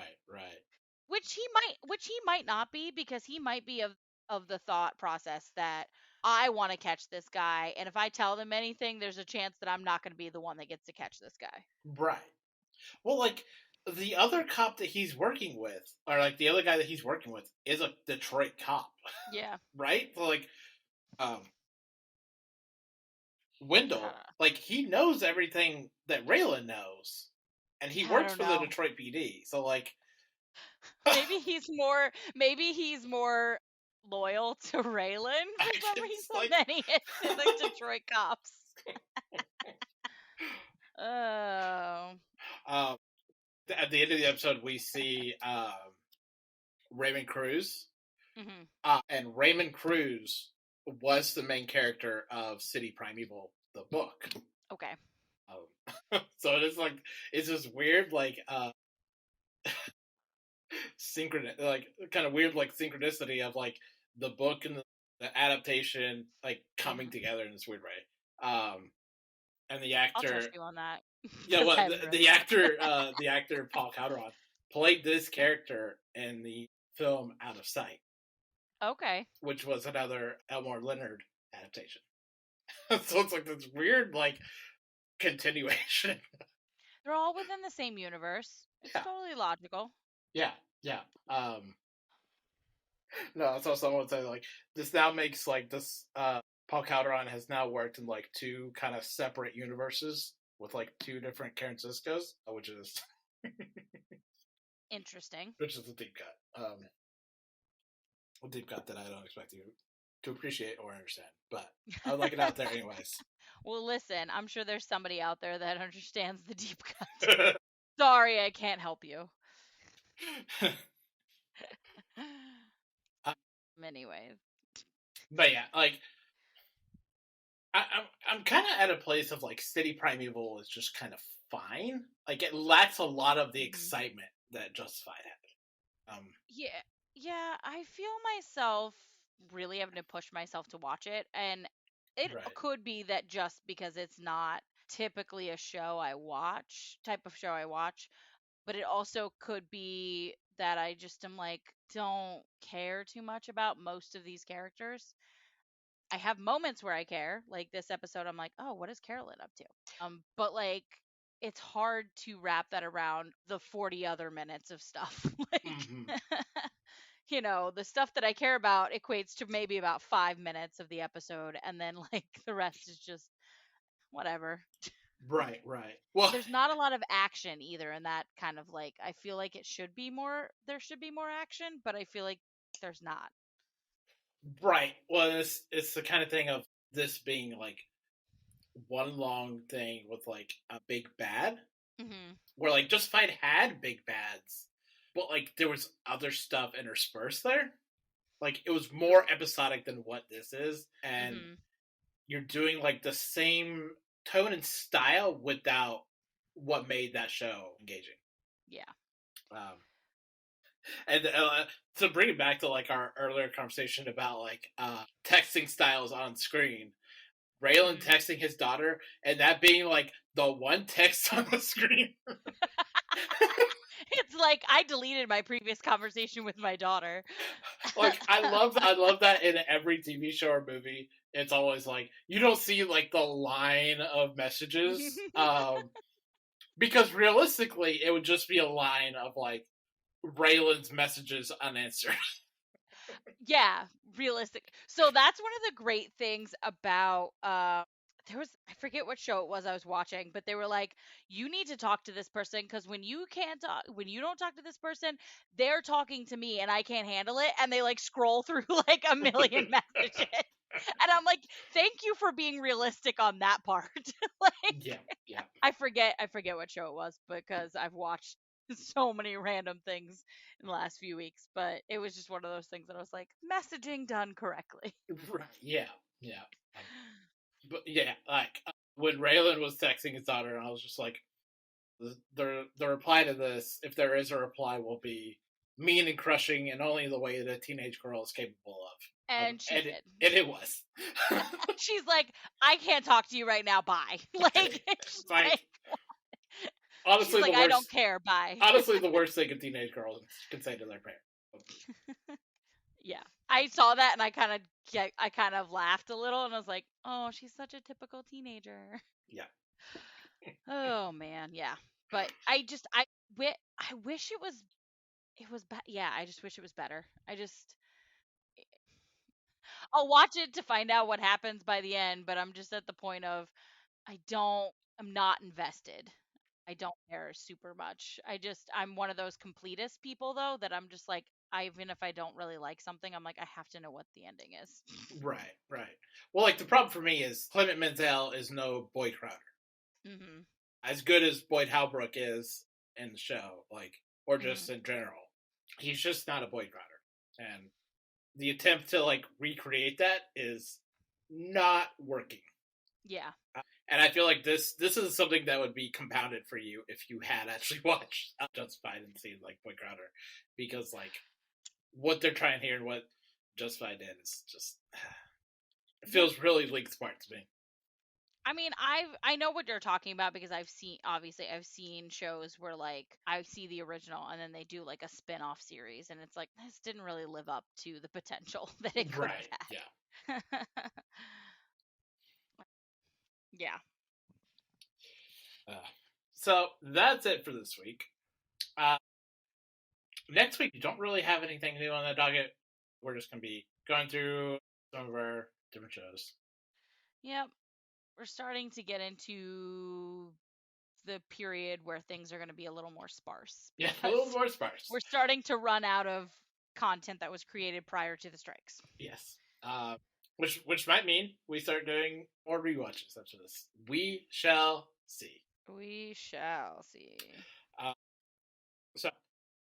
Which he might not be because he might be of the thought process that I want to catch this guy, and if I tell them anything, there's a chance that I'm not going to be the one that gets to catch this guy. Right. Well, like the other cop that he's working with, or like the other guy that he's working with, is a Detroit cop, Yeah. right? So, like, um, Wendell, like he knows everything that Raylan knows, and he Yeah, I works don't for the know. Detroit PD. So, like, Maybe he's more loyal to Raylan I for some just reason like, than he is to the Detroit cops. Oh. um, at the end of the episode, we see Raymond Cruz, Hmm. and Raymond Cruz was the main character of City Primeval, the book. Okay. So it is like it's just weird, like synchron, like kind of weird, like synchronicity of like the book and the adaptation like coming Hmm. together in this weird way. And the I'll trust actor, you on that yeah, because well, I haven't read the the book. actor, the actor Paul Calderon played this character in the film Out of Sight, Okay. which was another Elmore Leonard adaptation. So it's like this weird, like continuation. They're all within the same universe. It's Yeah, totally logical. yeah. No, so someone would say like this now makes like this. Paul Calderon has now worked in like two kind of separate universes with like two different Karen Cisco's, which is Interesting. Which is a deep cut. A deep cut that I don't expect you to appreciate or understand, but I would like it out there anyways. Well, listen, I'm sure there's somebody out there that understands the deep cut. Sorry, I can't help you. Anyways. But yeah, like I'm kind of at a place of like City Primeval is just kind of fine. Like it lacks a lot of the excitement that Justified had. Yeah, I feel myself really having to push myself to watch it, and it Right. could be that just because it's not typically a show I watch, type of show I watch, but it also could be that I just am like don't care too much about most of these characters. I have moments where I care, like this episode I'm like, "Oh, what is Carolyn up to?" But like it's hard to wrap that around the 40 other minutes of stuff. Like you know, the stuff that I care about equates to maybe about 5 minutes of the episode, and then like the rest is just whatever. Right. Well, There's not a lot of action either in that kind of like I feel like it should be more there should be more action, but I feel like there's not. right. Well, it's the kind of thing of this being like one long thing with like a big bad, where like Justified had big bads, but like there was other stuff interspersed there. Like it was more episodic than what this is, and you're doing like the same tone and style without what made that show engaging. Yeah. And to bring it back to like our earlier conversation about like texting styles on screen, Raylan texting his daughter, and that being like the one text on the screen. It's like I deleted my previous conversation with my daughter. Like I love that in every TV show or movie. It's always like you don't see like the line of messages, because realistically, it would just be a line of like Raylan's messages unanswered. Yeah, realistic. So that's one of the great things about there was I forget what show it was I was watching, but they were like, you need to talk to this person because when you can't talk, when you don't talk to this person, they're talking to me and I can't handle it, and they like scroll through like a million messages, and I'm like, thank you for being realistic on that part. Like, Yeah. I forget what show it was because I've watched so many random things in the last few weeks, but it was just one of those things that I was like, messaging done correctly. Right. Yeah. But yeah, like when Raylan was texting his daughter, I was just like, the reply to this, if there is a reply, will be mean and crushing, and only the way that a teenage girl is capable of. And she did. And it was. She's like, I can't talk to you right now. Bye. Like, honestly, she's like, I don't care. Bye. Honestly, the worst thing a teenage girl can say to their parent. Yeah, I saw that and I kind of laughed a little and I was like, oh, she's such a typical teenager. Yeah. Oh man, yeah. But I wish it was yeah, I just wish it was better. I'll watch it to find out what happens by the end, but I'm just at the point of I'm not invested. I don't care super much. I'm one of those completist people though that I'm just like even if I don't really like something, I'm like I have to know what the ending is. Right. Well, like the problem for me is Clement Menzel is no Boyd Crowder. As good as Boyd Halbrook is in the show, like, or just in general, he's just not a Boyd Crowder, and the attempt to like recreate that is not working. Yeah. And I feel like this is something that would be compounded for you if you had actually watched Justified and seen like Boyd Crowder, because like what they're trying here and what Justified did is just it feels really League Smart to me. I mean, I know what you're talking about because I've seen shows where like I see the original and then they do like a spin-off series and it's like this didn't really live up to the potential that it could have had. Yeah. Yeah. So that's it for this week. Next week, we don't really have anything new on the docket. We're just going to be going through some of our different shows. Yep. We're starting to get into the period where things are going to be a little more sparse. Yeah, a little more sparse. We're starting to run out of content that was created prior to the strikes. Yes. Which might mean we start doing more rewatches after this. We shall see. We shall see. So,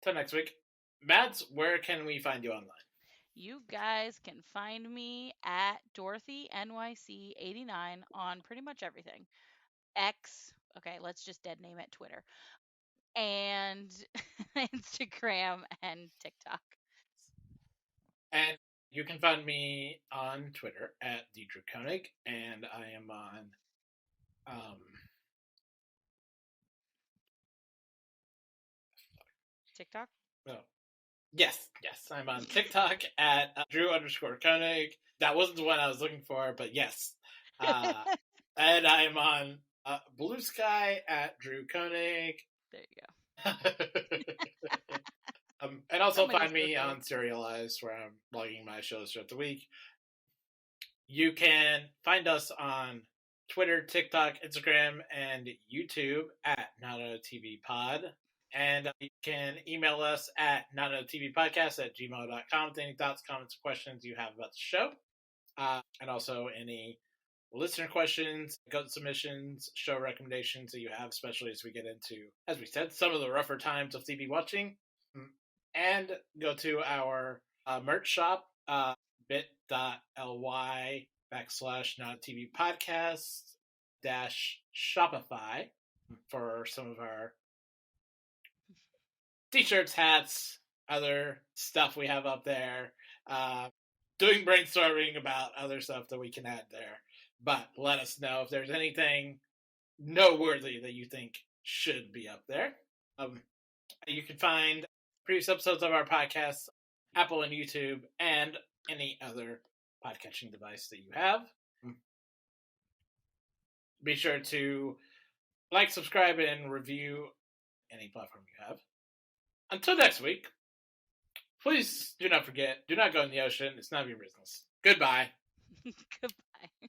till next week. Mads, where can we find you online? You guys can find me at DorothyNYC89 on pretty much everything. X, okay, let's just dead name it Twitter, and Instagram and TikTok. And you can find me on Twitter at Drew Koenig, and I am on TikTok? Oh. Yes, I'm on TikTok at Drew_Koenig. That wasn't the one I was looking for, but yes. And I'm on Blue Sky at Drew Koenig. There you go. And also find me on Serialized, where I'm blogging my shows throughout the week. You can find us on Twitter, TikTok, Instagram, and YouTube at NotoTVPod. And you can email us at nototvpodcast@gmail.com with any thoughts, comments, questions you have about the show. And also any listener questions, goat submissions, show recommendations that you have, especially as we get into, as we said, some of the rougher times of TV watching. And go to our merch shop, bit.ly/NotTVPodcast-Shopify for some of our t-shirts, hats, other stuff we have up there. Doing brainstorming about other stuff that we can add there. But let us know if there's anything noteworthy that you think should be up there. You can find previous episodes of our podcast, Apple and YouTube, and any other podcatching device that you have. Be sure to like, subscribe, and review any platform you have. Until next week, please do not forget, do not go in the ocean. It's none of your business. Goodbye. Goodbye.